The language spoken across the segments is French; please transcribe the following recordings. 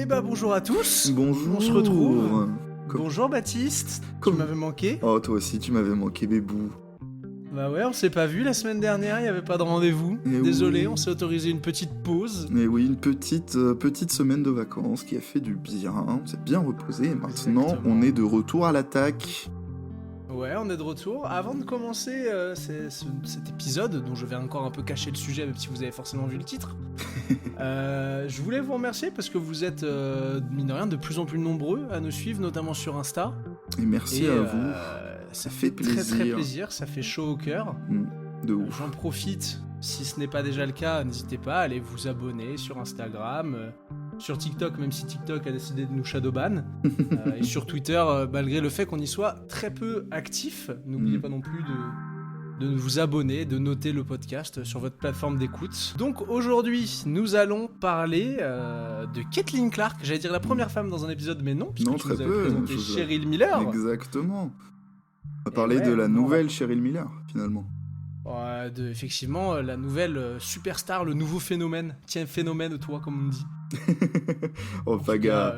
Eh ben bonjour à tous. Bonjour. On se retrouve. Com- Bonjour Baptiste. Com- Tu m'avais manqué. Oh, toi aussi, tu m'avais manqué, bébou. Bah ouais, on s'est pas vu la semaine dernière, il y avait pas de rendez-vous. Eh Désolé, oui. on s'est autorisé une petite pause. Mais oui, une petite semaine de vacances qui a fait du bien. On s'est bien reposé et maintenant Exactement. on est de retour à l'attaque. Ouais, on est de retour. Avant de commencer cet épisode, dont je vais encore un peu cacher le sujet, même si vous avez forcément vu le titre, je voulais vous remercier parce que vous êtes, mine de rien, de plus en plus nombreux à nous suivre, notamment sur Insta. Et merci Et, à vous. Ça fait fait très plaisir. plaisir, ça fait chaud au cœur. De ouf. J'en profite, si ce n'est pas déjà le cas, n'hésitez pas à aller vous abonner sur Instagram, sur TikTok, même si TikTok a décidé de nous shadowban, et sur Twitter, malgré le fait qu'on y soit très peu actif. N'oubliez pas non plus de vous abonner, de noter le podcast sur votre plateforme d'écoute. Donc aujourd'hui, nous allons parler de Caitlin Clark. J'allais dire la première femme dans un épisode, mais non, puisque Non, tu très nous avais peu, présenté je- Cheryl Miller. Exactement. On va Et parler ouais, de la non, nouvelle Cheryl Miller, finalement. Effectivement, la nouvelle superstar, le nouveau phénomène. Tiens, phénomène, toi, comme on dit. Oh, Paga.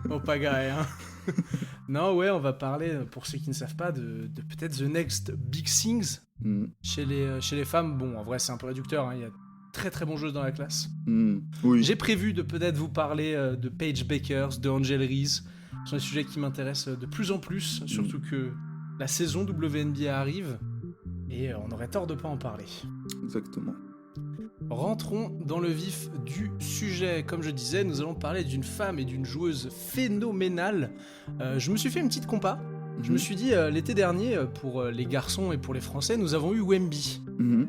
Oh, pagaille, hein. Non, ouais, on va parler, pour ceux qui ne savent pas, de peut-être The Next Big Things chez les femmes. Bon, en vrai, c'est un peu réducteur, hein, il y a très très bons jeux dans la classe. Oui. J'ai prévu de peut-être vous parler de Paige Bakers, de Angel Reese. Ce sont des sujets qui m'intéressent de plus en plus, surtout que la saison WNBA arrive, et on aurait tort de pas en parler. Exactement. Rentrons dans le vif du sujet. Comme je disais, nous allons parler d'une femme et d'une joueuse phénoménale. Je me suis fait une petite compa. Je me suis dit, l'été dernier, pour les garçons et pour les Français, nous avons eu Wemby.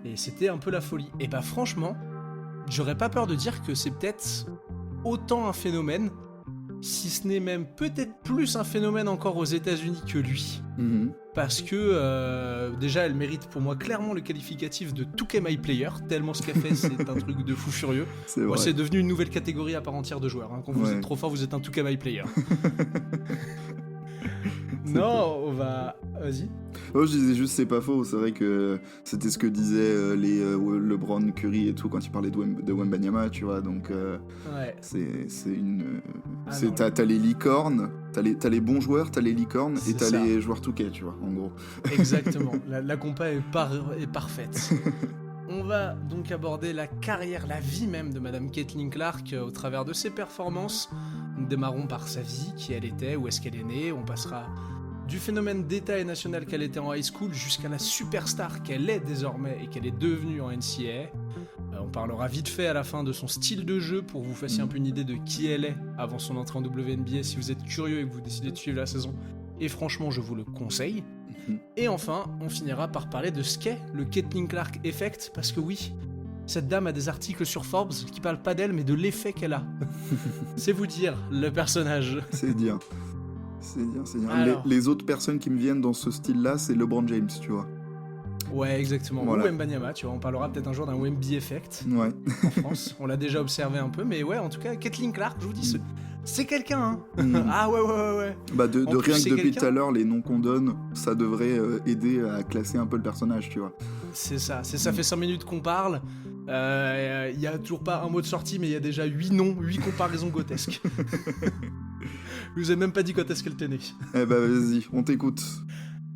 Et c'était un peu la folie. Et bah franchement, j'aurais pas peur de dire que c'est peut-être autant un phénomène, si ce n'est même peut-être plus un phénomène encore aux États-Unis que lui. Parce que déjà elle mérite pour moi clairement le qualificatif de 2K My Player, tellement ce qu'elle fait c'est un truc de fou furieux. C'est Bon, vrai. c'est devenu une nouvelle catégorie à part entière de joueurs, hein. Quand vous Ouais. êtes trop fort vous êtes un 2K My Player. Non, on va... Vas-y. Oh, je disais juste, c'est pas faux. C'est vrai que c'était ce que disaient les LeBron, Curry et tout quand ils parlaient de Wembanyama, tu vois. Donc, Ouais. c'est une. Ah c'est non, t'as les licornes, t'as les bons joueurs, t'as les licornes et C'est t'as ça. les joueurs touquets, tu vois, en gros. Exactement, la compa est parfaite. On va donc aborder la carrière, la vie même de Madame Caitlin Clark au travers de ses performances. Nous démarrons par sa vie, qui elle était, où est-ce qu'elle est née. On passera du phénomène d'État et national qu'elle était en high school jusqu'à la superstar qu'elle est désormais et qu'elle est devenue en NCAA. On parlera vite fait à la fin de son style de jeu pour que vous fassiez un peu une idée de qui elle est avant son entrée en WNBA si vous êtes curieux et que vous décidez de suivre la saison. Et franchement, je vous le conseille. Et enfin, on finira par parler de ce qu'est le Caitlin Clark Effect, parce que oui, cette dame a des articles sur Forbes qui parlent pas d'elle, mais de l'effet qu'elle a. C'est vous dire, le personnage. C'est dire. C'est dire. Alors. Les autres personnes qui me viennent dans ce style-là, c'est LeBron James, tu vois. Ouais, exactement. Voilà. Ou Wembanyama, tu vois, on parlera peut-être un jour d'un Wemby Effect Ouais. en France. On l'a déjà observé un peu, mais ouais, en tout cas, Caitlin Clark, je vous dis, c'est quelqu'un, hein. Ah ouais. Bah de En plus, rien que c'est depuis quelqu'un- tout à l'heure, les noms qu'on donne, ça devrait aider à classer un peu le personnage, tu vois. C'est ça, fait 5 minutes qu'on parle. Il y a toujours pas un mot de sortie, mais il y a déjà 8 noms, 8 comparaisons grotesques. Je vous ai même pas dit quand est-ce qu'elle tenait. Eh bah vas-y, on t'écoute.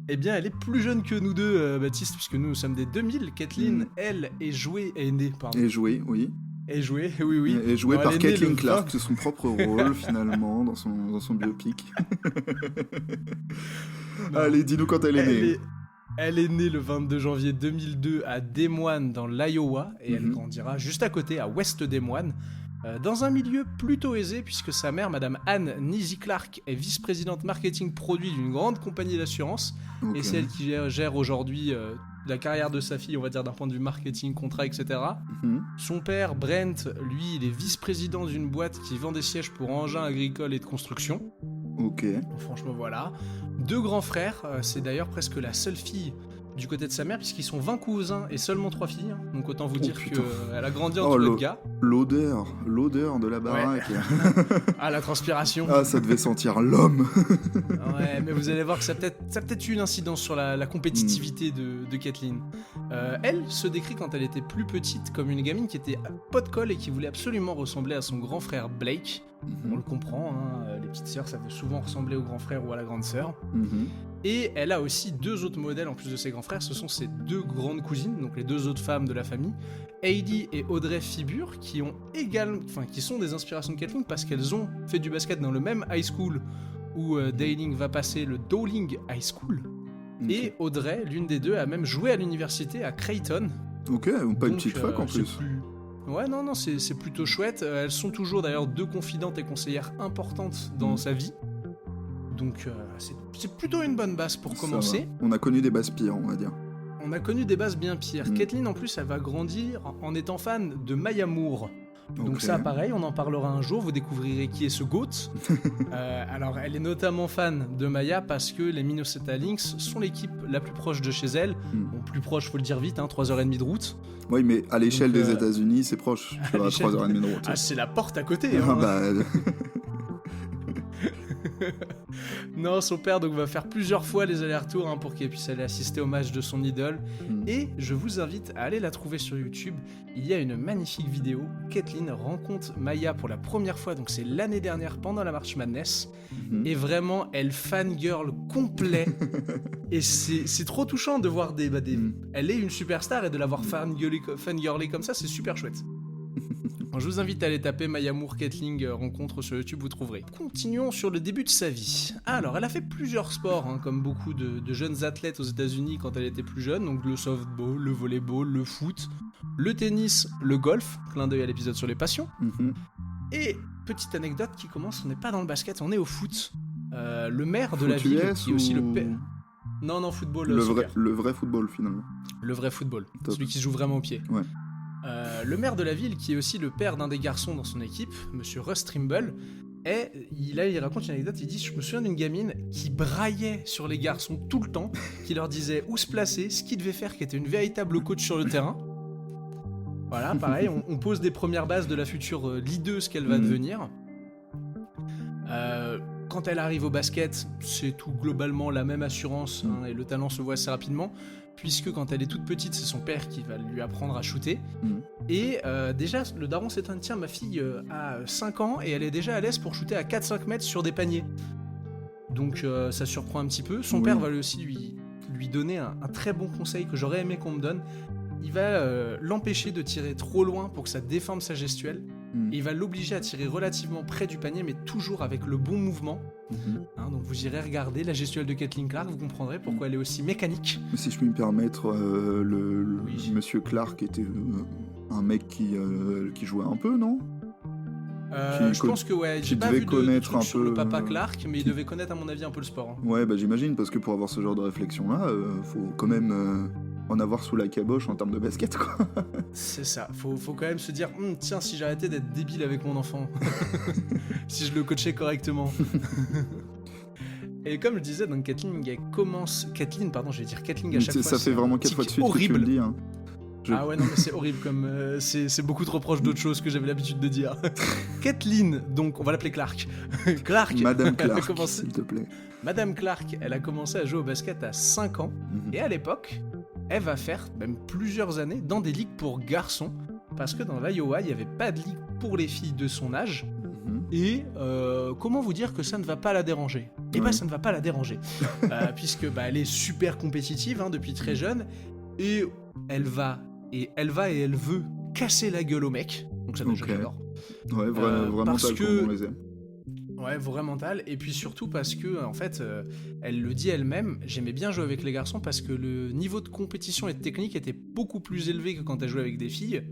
Eh bien, elle est plus jeune que nous deux, Baptiste, puisque nous sommes des 2000. Caitlin, elle, est née, pardon. Et joué, oui. Est jouée, oui. Et joué Non, par elle est née Caitlin le Clark, 20. c'est son propre rôle finalement dans son biopic. Non. Allez, dis-nous quand elle est née. Elle est née le 22 janvier 2002 à Des Moines dans l'Iowa et elle grandira juste à côté à West Des Moines dans un milieu plutôt aisé puisque sa mère, Madame Anne Nizy Clark, est vice-présidente marketing produit d'une grande compagnie d'assurance Ok. et c'est elle qui gère aujourd'hui la carrière de sa fille, on va dire d'un point de vue marketing, contrat, etc. Son père, Brent, lui, il est vice-président d'une boîte qui vend des sièges pour engins agricoles et de construction. Ok. Franchement, voilà. 2 grands frères, c'est d'ailleurs presque la seule fille du côté de sa mère, puisqu'ils sont 20 cousins et seulement 3 filles. Hein. Donc autant vous dire putain. qu'elle a grandi entourée de gars. L'odeur de la baraque. Ah, la transpiration. Ah, ça devait sentir l'homme. Ouais, mais vous allez voir que ça a peut-être eu une incidence sur la compétitivité de Caitlin. Elle se décrit quand elle était plus petite comme une gamine qui était pot de colle et qui voulait absolument ressembler à son grand frère Blake. On le comprend, hein, les petites sœurs, ça veut souvent ressembler au grand frère ou à la grande sœur. Mhm. Et elle a aussi 2 autres modèles en plus de ses grands frères, ce sont ses 2 grandes cousines, donc les 2 autres femmes de la famille, Heidi et Audrey Fibur, qui sont des inspirations de Caitlyn parce qu'elles ont fait du basket dans le même high school où Dayling va passer, le Dowling High School. Ok. Et Audrey, l'une des 2, a même joué à l'université à Creighton. Ok, pas une Donc, petite fac en c'est plus. Ouais, non, c'est plutôt chouette. Elles sont toujours d'ailleurs 2 confidentes et conseillères importantes dans sa vie. Donc c'est plutôt une bonne base pour Ça commencer. va. On a connu des bases pires, on va dire. On a connu des bases bien pires. Caitlyn, en plus, elle va grandir en étant fan de Maya Moore. Donc Ok. ça, pareil, on en parlera un jour, vous découvrirez qui est ce GOAT. Alors, elle est notamment fan de Maya parce que les Minnesota Lynx sont l'équipe la plus proche de chez elle. Bon, plus proche, faut le dire vite, 3h30 de route. Oui, mais à l'échelle Donc, des États-Unis, c'est proche. Tu vas à l'échelle 3h30 de route. Ah, c'est la porte à côté. Ah hein. bah, Non, son père donc va faire plusieurs fois les allers-retours pour qu'elle puisse aller assister au match de son idole. Et je vous invite à aller la trouver sur YouTube. Il y a une magnifique vidéo. Caitlyn rencontre Maya pour la première fois, donc c'est l'année dernière pendant la March Madness. Et vraiment, elle fangirl complet. Et c'est trop touchant de voir des. Elle est une superstar et de l'avoir fangirlé comme ça, c'est super chouette. Alors, je vous invite à aller taper Maya Moore Caitlyn rencontre sur YouTube, vous trouverez. Continuons sur le début de sa vie. Alors, elle a fait plusieurs sports, comme beaucoup de jeunes athlètes aux États-Unis quand elle était plus jeune, donc le softball, le volleyball, le foot, le tennis, le golf, clin d'œil à l'épisode sur les passions. Et petite anecdote qui commence, on n'est pas dans le basket, on est au foot. Le maire de la ville, qui est aussi le père... Non, football. le vrai football finalement. Le vrai football, Top. celui qui se joue vraiment au pied. Ouais. Le maire de la ville, qui est aussi le père d'un des garçons dans son équipe, monsieur Russ Trimble, il raconte une anecdote, il dit « Je me souviens d'une gamine qui braillait sur les garçons tout le temps, qui leur disait où se placer, ce qu'ils devaient faire, qui était une véritable coach sur le terrain. » Voilà, pareil, on pose des premières bases de la future leaduse qu'elle va devenir. Quand elle arrive au basket, c'est tout globalement la même assurance, et le talent se voit assez rapidement, puisque quand elle est toute petite, c'est son père qui va lui apprendre à shooter. Et déjà, le daron s'étonne, tiens, ma fille a 5 ans et elle est déjà à l'aise pour shooter à 4-5 mètres sur des paniers. Donc ça surprend un petit peu. Son père va aussi lui donner un très bon conseil que j'aurais aimé qu'on me donne. Il va l'empêcher de tirer trop loin pour que ça déforme sa gestuelle. Et il va l'obliger à tirer relativement près du panier, mais toujours avec le bon mouvement. Donc vous irez regarder la gestuelle de Caitlyn Clark, vous comprendrez pourquoi elle est aussi mécanique. Si je puis me permettre, monsieur Clark était un mec qui jouait un peu, non? Je pense que j'ai pas devait vu de connaître truc un sur peu, le papa Clark, mais il devait connaître à mon avis un peu le sport. Ouais, bah j'imagine, parce que pour avoir ce genre de réflexion-là, faut quand même en avoir sous la caboche en termes de basket, quoi. C'est ça, faut quand même se dire, tiens, si j'arrêtais d'être débile avec mon enfant, si je le coachais correctement. Et comme je disais, donc Caitlyn à chaque fois. Ça fait vraiment 4 fois de suite horrible. que tu le dis. Ah ouais, non, mais c'est horrible, comme c'est beaucoup trop proche d'autres choses que j'avais l'habitude de dire. Caitlyn, donc, on va l'appeler Clark. Clark, Madame Clark, s'il te plaît. Madame Clark, elle a commencé à jouer au basket à 5 ans, et à l'époque, elle va faire même plusieurs années dans des ligues pour garçons, parce que dans l'Iowa, il n'y avait pas de ligue pour les filles de son âge, et comment vous dire que ça ne va pas la déranger ? Eh ben, ça ne va pas la déranger, puisque elle est super compétitive depuis très jeune, et elle veut casser la gueule au mec, donc ça déjà j'adore. Ouais, vraiment parce tal que... comme on les aime. Ouais, vraiment tal, et puis surtout parce que, en fait, elle le dit elle-même, j'aimais bien jouer avec les garçons parce que le niveau de compétition et de technique était beaucoup plus élevé que quand elle jouait avec des filles.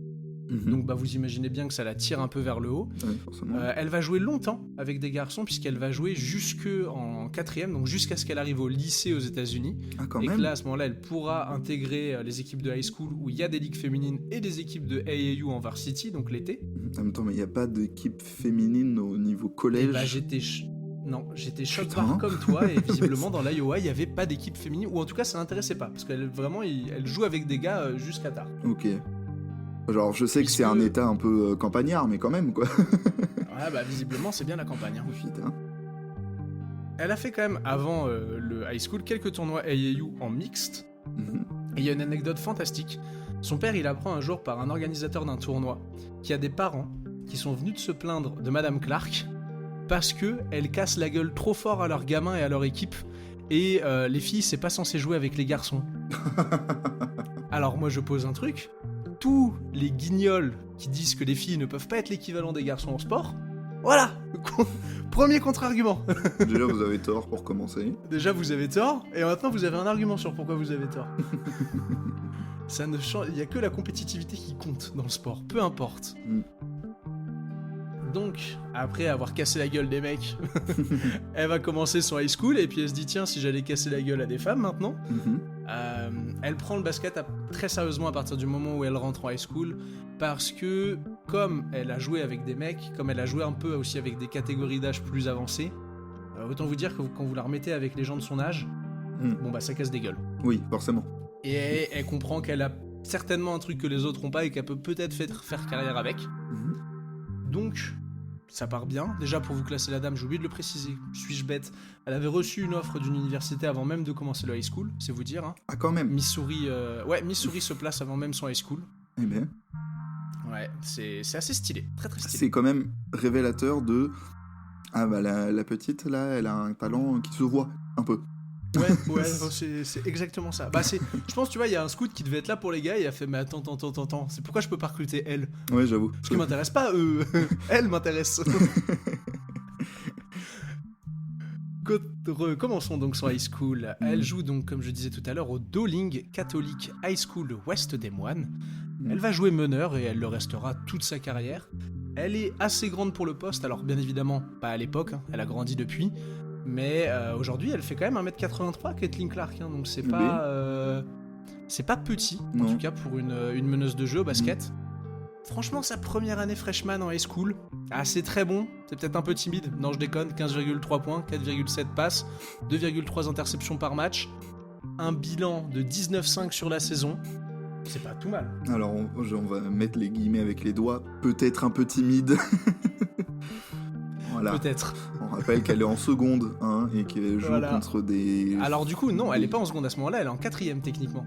Donc vous imaginez bien que ça la tire un peu vers le haut. Ouais, forcément. Elle va jouer longtemps avec des garçons puisqu'elle va jouer jusqu'en 4ème, donc jusqu'à ce qu'elle arrive au lycée aux États-Unis. Ah, quand et même. que là, à ce moment-là, elle pourra intégrer les équipes de high school où il y a des ligues féminines et des équipes de AAU en varsity, donc l'été. En même temps, mais il n'y a pas d'équipe féminine au niveau collège. Et j'étais choc-barre comme toi, et visiblement dans l'Iowa, il n'y avait pas d'équipe féminine, ou en tout cas ça l'intéressait pas, parce qu'elle elle joue avec des gars jusqu'à tard. Ok. Genre, je sais que c'est un état un peu campagnard, mais quand même, quoi. Ouais, visiblement, c'est bien la campagne. Putain. Elle a fait quand même, avant le high school, quelques tournois AAU en mixte. Et il y a une anecdote fantastique. Son père, il apprend un jour par un organisateur d'un tournoi qu'il y a des parents qui sont venus de se plaindre de Madame Clark parce que elles cassent la gueule trop fort à leurs gamins et à leur équipe. Et les filles, c'est pas censé jouer avec les garçons. Alors moi je pose un truc. Tous les guignols qui disent que les filles ne peuvent pas être l'équivalent des garçons en sport, voilà. Premier contre-argument. Déjà, vous avez tort pour commencer. Déjà, vous avez tort, et maintenant vous avez un argument sur pourquoi vous avez tort. Ça ne change... Il n'y a que la compétitivité qui compte dans le sport, peu importe. Donc, après avoir cassé la gueule des mecs, elle va commencer son high school, et puis elle se dit, tiens, si j'allais casser la gueule à des femmes maintenant, elle prend le basket très sérieusement à partir du moment où elle rentre en high school, parce que comme elle a joué avec des mecs, comme elle a joué un peu aussi avec des catégories d'âge plus avancées, autant vous dire que quand vous la remettez avec les gens de son âge, bon bah ça casse des gueules. Oui, forcément. Et elle comprend qu'elle a certainement un truc que les autres n'ont pas et qu'elle peut peut-être faire carrière avec. Donc, ça part bien. Déjà, pour vous classer la dame, j'ai oublié de le préciser. Suis-je bête ? Elle avait reçu une offre d'une université avant même de commencer le high school, c'est vous dire. Hein. Ah, quand même. Missouri se place avant même son high school. Eh ben. Ouais, c'est assez stylé. Très très stylé. C'est quand même révélateur de... Ah bah la petite, là, elle a un talent qui se voit, un peu. Ouais, c'est exactement ça. Bah je pense, tu vois, il y a un scout qui devait être là pour les gars, et il a fait, mais attends, c'est pourquoi je peux pas recruter elle ? Ouais, j'avoue. Parce qu'ils m'intéressent pas, eux. Elle m'intéresse. Commençons donc son high school. Elle joue donc, comme je disais tout à l'heure, au Dowling Catholic High School Ouest des Moines. Elle va jouer meneur et elle le restera toute sa carrière. Elle est assez grande pour le poste, alors bien évidemment pas à l'époque, hein, elle a grandi depuis, mais aujourd'hui elle fait quand même 1m83, Caitlin Clark, hein, donc c'est pas petit, en tout cas pour une meneuse de jeu au basket. Franchement, sa première année freshman en high school, c'est très bon, c'est peut-être un peu timide, non je déconne, 15,3 points, 4,7 passes, 2,3 interceptions par match, un bilan de 19-5 sur la saison. C'est pas tout mal. Alors, on va mettre les guillemets avec les doigts. Peut-être un peu timide. Voilà. Peut-être. On rappelle qu'elle est en seconde, hein, et qu'elle joue contre des... Alors du coup, non, elle est pas en seconde à ce moment-là, elle est en 4ème techniquement.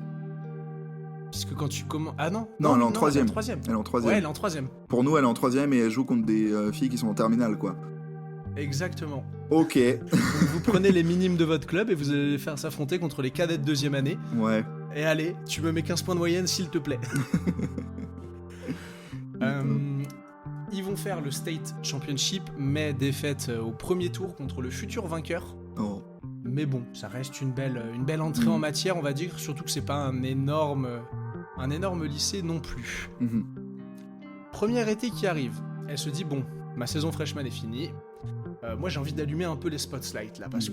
Puisque quand tu commences... Ah non, elle est en 3ème. Elle est en 3ème. Ouais, elle est en 3ème. Pour nous, elle est en 3ème et elle joue contre des filles qui sont en terminale, quoi. Exactement. Ok. Donc, vous prenez les minimes de votre club et vous allez les faire s'affronter contre les cadets de 2ème année. Ouais. Et allez, tu me mets 15 points de moyenne s'il te plaît. Ils vont faire le State Championship, mais défaite au premier tour contre le futur vainqueur. Oh. Mais bon, ça reste une belle entrée en matière, on va dire, surtout que c'est pas un énorme lycée non plus. Premier été qui arrive, elle se dit, bon, ma saison freshman est finie, moi j'ai envie d'allumer un peu les spotlights là, parce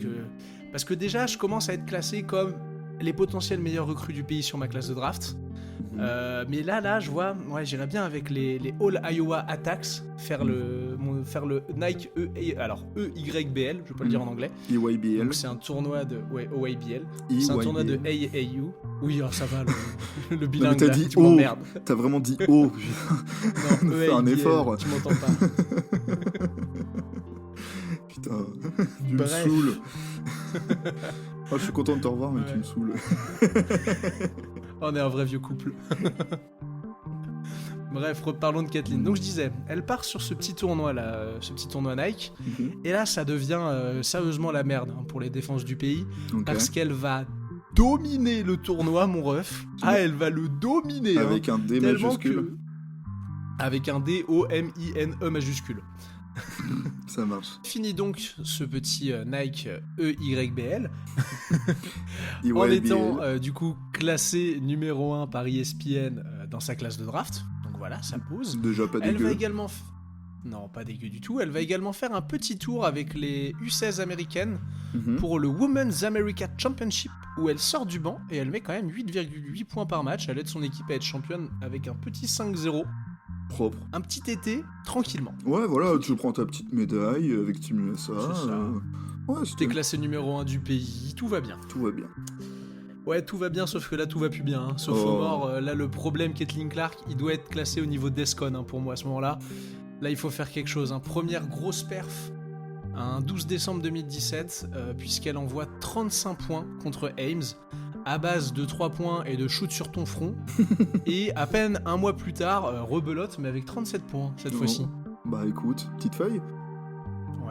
que déjà je commence à être classé comme les potentiels meilleurs recrues du pays sur ma classe de draft. Mais là, je vois, j'irais bien avec les All Iowa Attacks faire le Nike EYBL, je vais pas le dire en anglais. EYBL. Donc c'est un tournoi de OYBL. C'est un tournoi de AAU. Oui, alors ça va, le bilingue. T'as dit tu m'emmerdes. T'as vraiment dit O. Non, fais un effort. Tu m'entends pas. Putain, tu me saoules. Je suis content de te revoir, mais tu me saoules. On est un vrai vieux couple. Bref, reparlons de Caitlin. Donc je disais, elle part sur ce petit tournoi là, ce petit tournoi Nike, et là ça devient sérieusement la merde pour les défenses du pays, parce qu'elle va dominer le tournoi, mon ref. Elle va le dominer. Avec un D majuscule. Avec un D-O-M-I-N-E majuscule. Ça marche. Fini donc ce petit Nike EYBL en étant du coup classé numéro 1 par ESPN dans sa classe de draft. Donc voilà, ça pose. Déjà pas dégueu. Elle va également non, pas dégueu du tout. Elle va également faire un petit tour avec les U16 américaines pour le Women's America Championship, où elle sort du banc et elle met quand même 8,8 points par match. Elle aide son équipe à être championne avec un petit 5-0. Propre. Un petit été, tranquillement. Ouais, voilà, tu prends ta petite médaille avec Team USA. C'est ça. Ouais, t'es classé numéro 1 du pays, tout va bien. Tout va bien. Ouais, tout va bien, sauf que là, tout va plus bien. Hein. Sophomore, là, le problème, Caitlin Clark, il doit être classé au niveau d'Escon, pour moi, à ce moment-là. Là, il faut faire quelque chose. Première grosse perf, un 12 décembre 2017, puisqu'elle envoie 35 points contre Ames, à base de 3 points et de shoot sur ton front. Et à peine un mois plus tard, rebelote, mais avec 37 points, cette fois-ci. Bah écoute, petite feuille.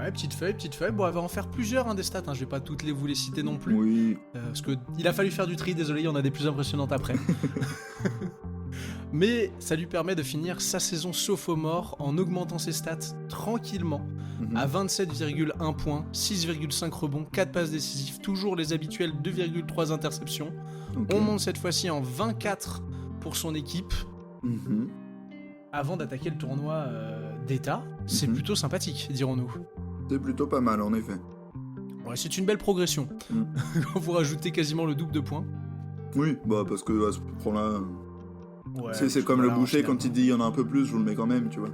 Ouais, petite feuille. Bon, elle va en faire plusieurs des stats, hein. Je vais pas toutes vous les citer non plus. Oui. Parce qu'il a fallu faire du tri, désolé, il y en a des plus impressionnantes après. Mais ça lui permet de finir sa saison sophomore en augmentant ses stats tranquillement à 27,1 points, 6,5 rebonds, 4 passes décisives, toujours les habituelles 2,3 interceptions. Okay. On monte cette fois-ci en 24 pour son équipe. Avant d'attaquer le tournoi d'État, c'est plutôt sympathique, dirons-nous. C'est plutôt pas mal, en effet. Ouais, c'est une belle progression. Quand vous rajoutez quasiment le double de points. Oui, bah parce que à ce point-là... Ouais, c'est comme le boucher, quand il dit il y en a un peu plus, je vous le mets quand même, tu vois.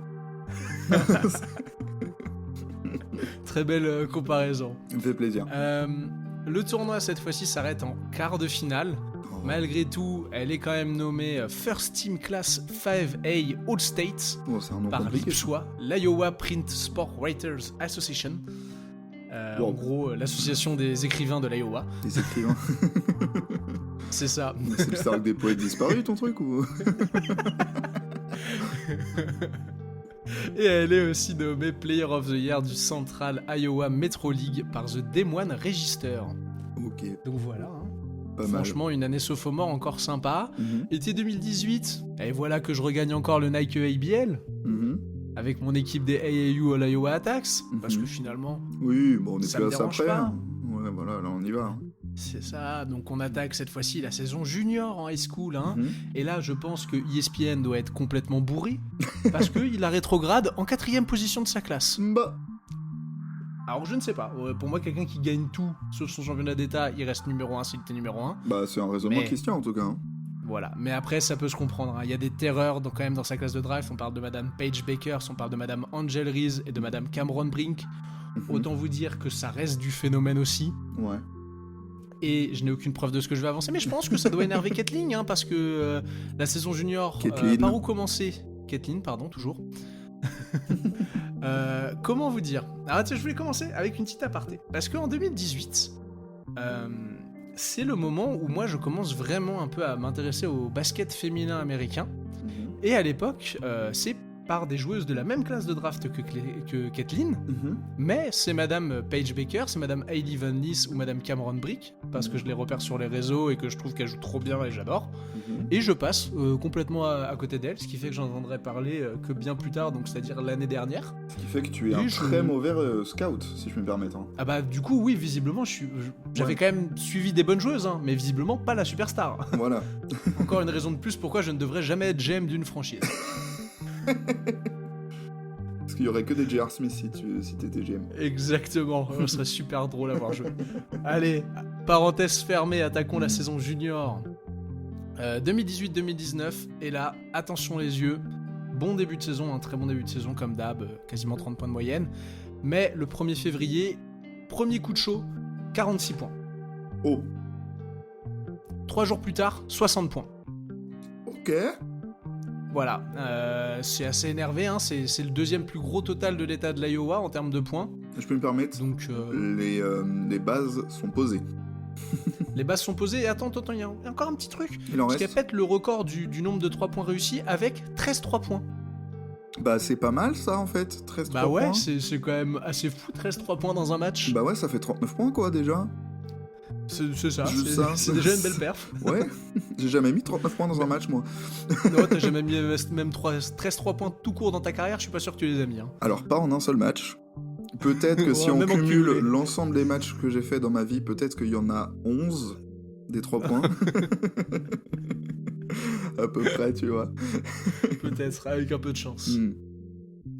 Très belle comparaison. Ça me fait plaisir. Le tournoi, cette fois-ci, s'arrête en quart de finale. Malgré tout, elle est quand même nommée First Team Class 5A All-State par l'IPSWA, l'Iowa Print Sport Writers Association. En gros, l'association des écrivains de l'Iowa. Des écrivains. C'est ça. C'est le cercle des poètes disparus, ton truc, ou... Et elle est aussi nommée Player of the Year du Central Iowa Metro League par The Des Moines Register. Ok. Donc voilà, hein. Franchement, une année sophomore encore sympa. Été 2018, et voilà que je regagne encore le Nike ABL. Avec mon équipe des AAU All Iowa Attacks. Parce que finalement... Oui, bon, on est plus à ça après. Pas. Ouais, voilà, là on y va. C'est ça, donc on attaque cette fois-ci la saison junior en high school. Hein. Et là, je pense que ESPN doit être complètement bourré. Parce qu'il la rétrograde en 4ème position de sa classe. Bah... Alors je ne sais pas, pour moi quelqu'un qui gagne tout sauf son championnat d'état, il reste numéro 1 s'il était numéro 1. Bah c'est un raisonnement qui se tient en tout cas. Hein. Voilà, mais après ça peut se comprendre, hein. Il y a des terreurs quand même dans sa classe de draft, on parle de madame Paige Bakers, on parle de madame Angel Reese et de madame Cameron Brink. Autant vous dire que ça reste du phénomène aussi. Ouais. Et je n'ai aucune preuve de ce que je vais avancer, mais je pense que ça doit énerver Kathleen, hein, parce que la saison junior, par où commencer Kathleen, pardon, toujours. Comment vous dire? Alors tiens, je voulais commencer avec une petite aparté. Parce qu'en 2018, c'est le moment où moi je commence vraiment un peu à m'intéresser au basket féminin américain. Et à l'époque, c'est par des joueuses de la même classe de draft que Kathleen, mais c'est madame Paige Baker, c'est madame Hailey Van Lith ou madame Cameron Brick, parce que je les repère sur les réseaux et que je trouve qu'elles jouent trop bien et j'adore. Et je passe complètement à côté d'elles, ce qui fait que j'en entendrai parler que bien plus tard, donc c'est-à-dire l'année dernière. Ce qui fait que tu es un très mauvais scout, si je peux me permettre. Hein. Ah bah du coup oui, visiblement j'avais quand même suivi des bonnes joueuses, hein, mais visiblement pas la superstar. Voilà. Encore une raison de plus pourquoi je ne devrais jamais être GM d'une franchise. Parce qu'il y aurait que des J.R. Smith si t'étais GM. Exactement, ce serait super drôle à voir jouer. Allez, parenthèse fermée, attaquons la saison junior. 2018-2019, et là, attention les yeux, bon début de saison, un très bon début de saison comme d'hab, quasiment 30 points de moyenne. Mais le 1er février, premier coup de chaud, 46 points. Oh. 3 jours plus tard, 60 points. Ok. Voilà, c'est assez énervé, hein. C'est le deuxième plus gros total de l'état de l'Iowa en termes de points. Je peux me permettre, donc les bases sont posées. Les bases sont posées, et attends, il y a encore un petit truc. Parce qu'elle pète le record du nombre de 3 points réussis avec 13 3 points. Bah c'est pas mal ça en fait, 13 3 points. Bah ouais, c'est quand même assez fou, 13 3 points dans un match. Bah ouais, ça fait 39 points quoi déjà. C'est ça, c'est déjà une belle perf. Ouais, j'ai jamais mis 39 points dans un match, moi. Non, t'as jamais mis même 13-3 points tout court dans ta carrière, je suis pas sûr que tu les as mis. Hein. Alors, pas en un seul match. Peut-être que si on cumule l'ensemble des matchs que j'ai fait dans ma vie, peut-être qu'il y en a 11 des 3 points. À peu près, tu vois. Peut-être, avec un peu de chance.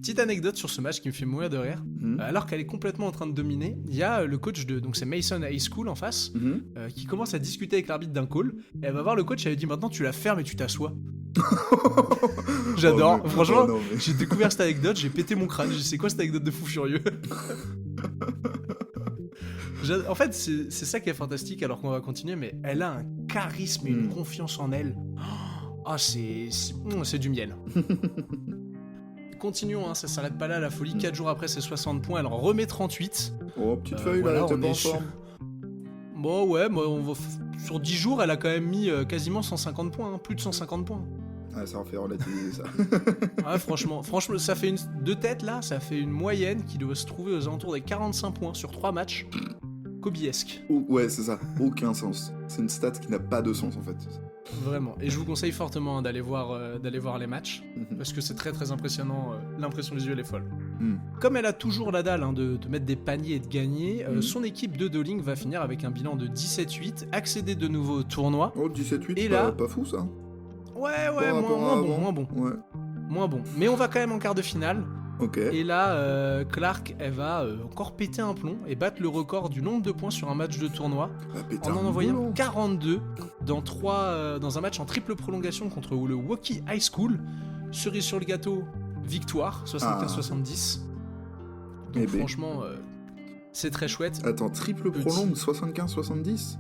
Petite anecdote sur ce match qui me fait mourir de rire. Alors qu'elle est complètement en train de dominer, il y a le coach donc c'est Mason High School en face, qui commence à discuter avec l'arbitre d'un call. Et elle va voir le coach, elle lui dit maintenant tu la fermes et tu t'assois. J'adore, franchement, j'ai découvert cette anecdote, j'ai pété mon crâne, j'ai dit c'est quoi cette anecdote de fou furieux. En fait, c'est ça qui est fantastique, alors qu'on va continuer, mais elle a un charisme et une confiance en elle. C'est du miel. Continuons, hein, ça s'arrête pas là, la folie. 4 jours après, c'est 60 points, elle en remet 38. Oh, petite feuille, là, t'es pas en forme. Bon, ouais, sur 10 jours, elle a quand même mis quasiment 150 points, hein, plus de 150 points. Ah, ça en fait relativiser ça. Ouais, franchement, ça fait de tête là, ça fait une moyenne qui doit se trouver aux alentours des 45 points sur 3 matchs. Kobiesque. Ouais, c'est ça. Aucun sens. C'est une stat qui n'a pas de sens en fait. Vraiment. Et je vous conseille fortement d'aller voir les matchs, parce que c'est très très impressionnant. L'impression visuelle est folle. Comme elle a toujours la dalle de mettre des paniers et de gagner, son équipe de Doling va finir avec un bilan de 17-8, accéder de nouveau au tournoi. Oh, 17-8, et pas fou ça. Ouais, moins bon. Ouais. Moins bon. Mais on va quand même en quart de finale. Ok. Et là, Clark, elle va encore péter un plomb et battre le record du nombre de points sur un match de tournoi en envoyant 42 dans un match en triple prolongation contre le Woki High School. Cerise sur le gâteau, victoire, 75-70. Donc franchement, c'est très chouette. Attends, triple prolongue, 75-70 ?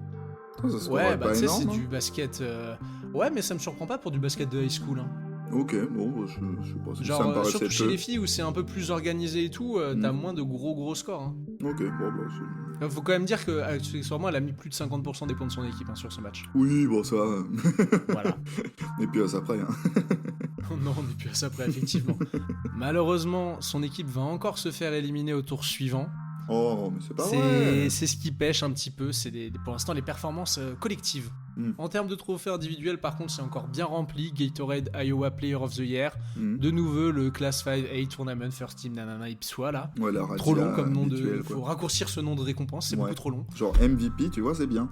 Ouais, bah tu sais, c'est énorme, du basket... Ouais, mais ça me surprend pas pour du basket de high school. Hein. Ok, bon, je sais pas si genre, ça me paraissait... surtout chez les filles où c'est un peu plus organisé et tout, t'as moins de gros scores. Hein. Ok, bon, bah... Faut quand même dire que accessoirement, elle a mis plus de 50% des points de son équipe sur ce match. Oui, bon, ça... Voilà. Et puis à ça près, hein. Non, on n'est plus à ça près, effectivement. Malheureusement, son équipe va encore se faire éliminer au tour suivant. Oh, mais c'est pas vrai. C'est ce qui pêche un petit peu, c'est pour l'instant les performances collectives. En termes de trophées individuels, par contre, c'est encore bien rempli. Gatorade Iowa Player of the Year. De nouveau, le Class 5A Tournament First Team nanana Ipswa, là. Ouais, trop long comme nom habituel, de... Faut raccourcir ce nom de récompense, c'est beaucoup trop long. Genre MVP, tu vois, c'est bien.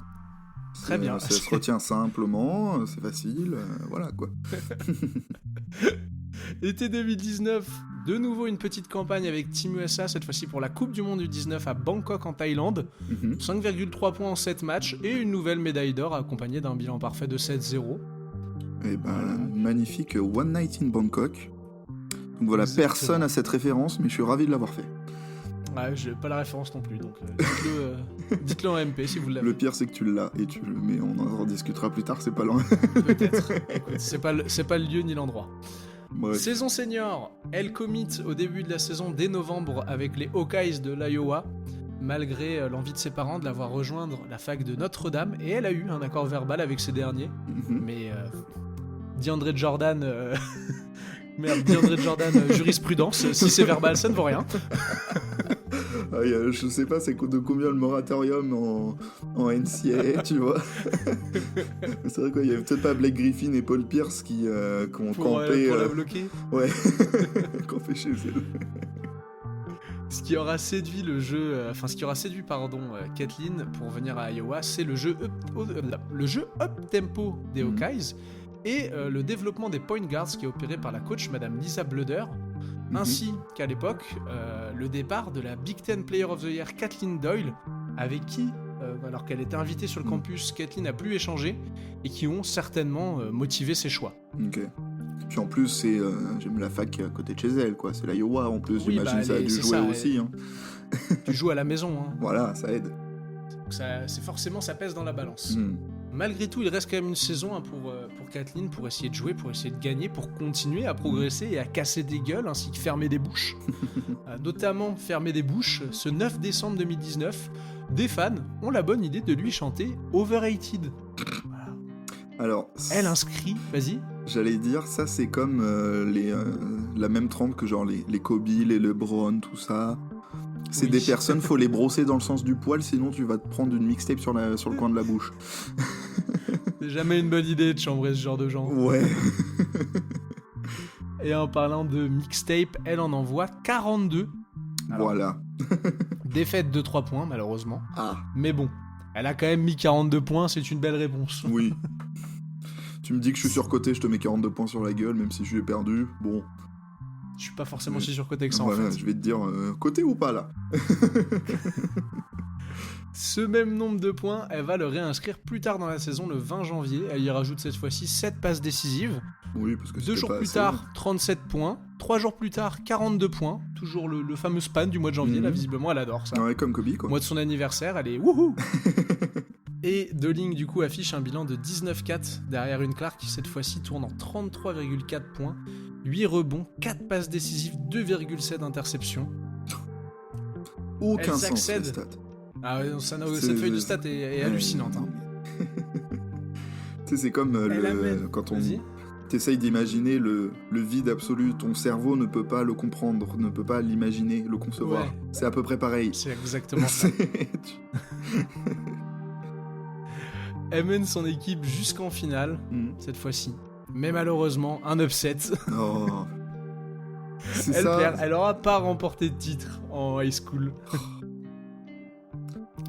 Très bien. Ça se retient simplement, c'est facile, voilà, quoi. Été 2019, de nouveau une petite campagne avec Team USA, cette fois-ci pour la Coupe du Monde du 19 à Bangkok en Thaïlande. 5,3 points en 7 matchs et une nouvelle médaille d'or accompagnée d'un bilan parfait de 7-0. Et magnifique One Night in Bangkok. Donc voilà, personne n'a cette référence, mais je suis ravi de l'avoir fait. Ouais, j'ai pas la référence non plus, donc dites-le en MP si vous l'avez. Le pire, c'est que tu l'as, mais on en rediscutera plus tard, c'est pas loin. Peut-être. Écoute, c'est pas le lieu ni l'endroit. Bref. Saison senior, elle commit au début de la saison dès novembre avec les Hawkeyes de l'Iowa, malgré l'envie de ses parents de la voir rejoindre la fac de Notre-Dame, et elle a eu un accord verbal avec ces derniers. Mais DeAndre Jordan... DeAndre Jordan, jurisprudence, si c'est verbal, ça ne vaut rien. Je sais pas c'est de combien le moratorium en NCAA, tu vois. C'est vrai quoi, il y avait peut-être pas Blake Griffin et Paul Pierce qui ont campé... pour la bloquer. Ouais, campé chez eux. Ce qui aura séduit Kathleen pour venir à Iowa, c'est le jeu up-tempo des Hawkeyes et le développement des point guards qui est opéré par la coach Madame Lisa Blöder, ainsi qu'à l'époque, le départ de la Big Ten Player of the Year Kathleen Doyle, avec qui, alors qu'elle était invitée sur le campus, Kathleen a pu échanger, et qui ont certainement motivé ses choix. Ok. Puis en plus, j'aime la fac à côté de chez elle, quoi. C'est l'Iowa, en plus, j'imagine ça a dû jouer aussi. Hein. Tu joues à la maison. Hein. Voilà, ça aide. Donc ça pèse dans la balance. Malgré tout, il reste quand même une saison pour Kathleen pour essayer de jouer, pour essayer de gagner, pour continuer à progresser et à casser des gueules, ainsi que fermer des bouches. Notamment fermer des bouches, ce 9 décembre 2019, des fans ont la bonne idée de lui chanter Overrated. Voilà. Alors, elle inscrit, vas-y. J'allais dire, ça c'est comme la même trempe que genre les Kobe, les LeBron, tout ça. C'est des personnes, faut les brosser dans le sens du poil, sinon tu vas te prendre une mixtape sur le coin de la bouche. C'est jamais une bonne idée de chambrer ce genre de gens. Ouais. Et en parlant de mixtape, elle en envoie 42. Alors, voilà. Défaite de 3 points, malheureusement. Ah. Mais bon, elle a quand même mis 42 points, c'est une belle réponse. Oui. Tu me dis que je suis surcoté, je te mets 42 points sur la gueule, même si je suis perdu, bon... Je suis pas forcément si surcoté que ça, voilà, en fait. Je vais te dire, côté ou pas, là. Ce même nombre de points, elle va le réinscrire plus tard dans la saison, le 20 janvier. Elle y rajoute cette fois-ci 7 passes décisives. Oui, parce que 2 jours plus tard, 37 points. 3 jours plus tard, 42 points. Toujours le fameux span du mois de janvier. Là, visiblement, elle adore ça. Ouais, comme Kobe, quoi. Mois de son anniversaire, elle est wouhou. Et Doling, du coup, affiche un bilan de 19-4 derrière une Clark qui, cette fois-ci, tourne en 33,4 points. 8 rebonds, 4 passes décisives, 2,7 interceptions. Aucun sens, ces stats. Ah ouais, cette feuille de stats est hallucinante. Hein. Tu sais, c'est comme T'essayes d'imaginer le vide absolu. Ton cerveau ne peut pas le comprendre, ne peut pas l'imaginer, le concevoir. Ouais. C'est à peu près pareil. C'est exactement ça. Elle mène son équipe jusqu'en finale, cette fois-ci. Mais malheureusement, un upset. Oh. C'est Elle ça. perd. Elle aura pas remporté de titre en high school.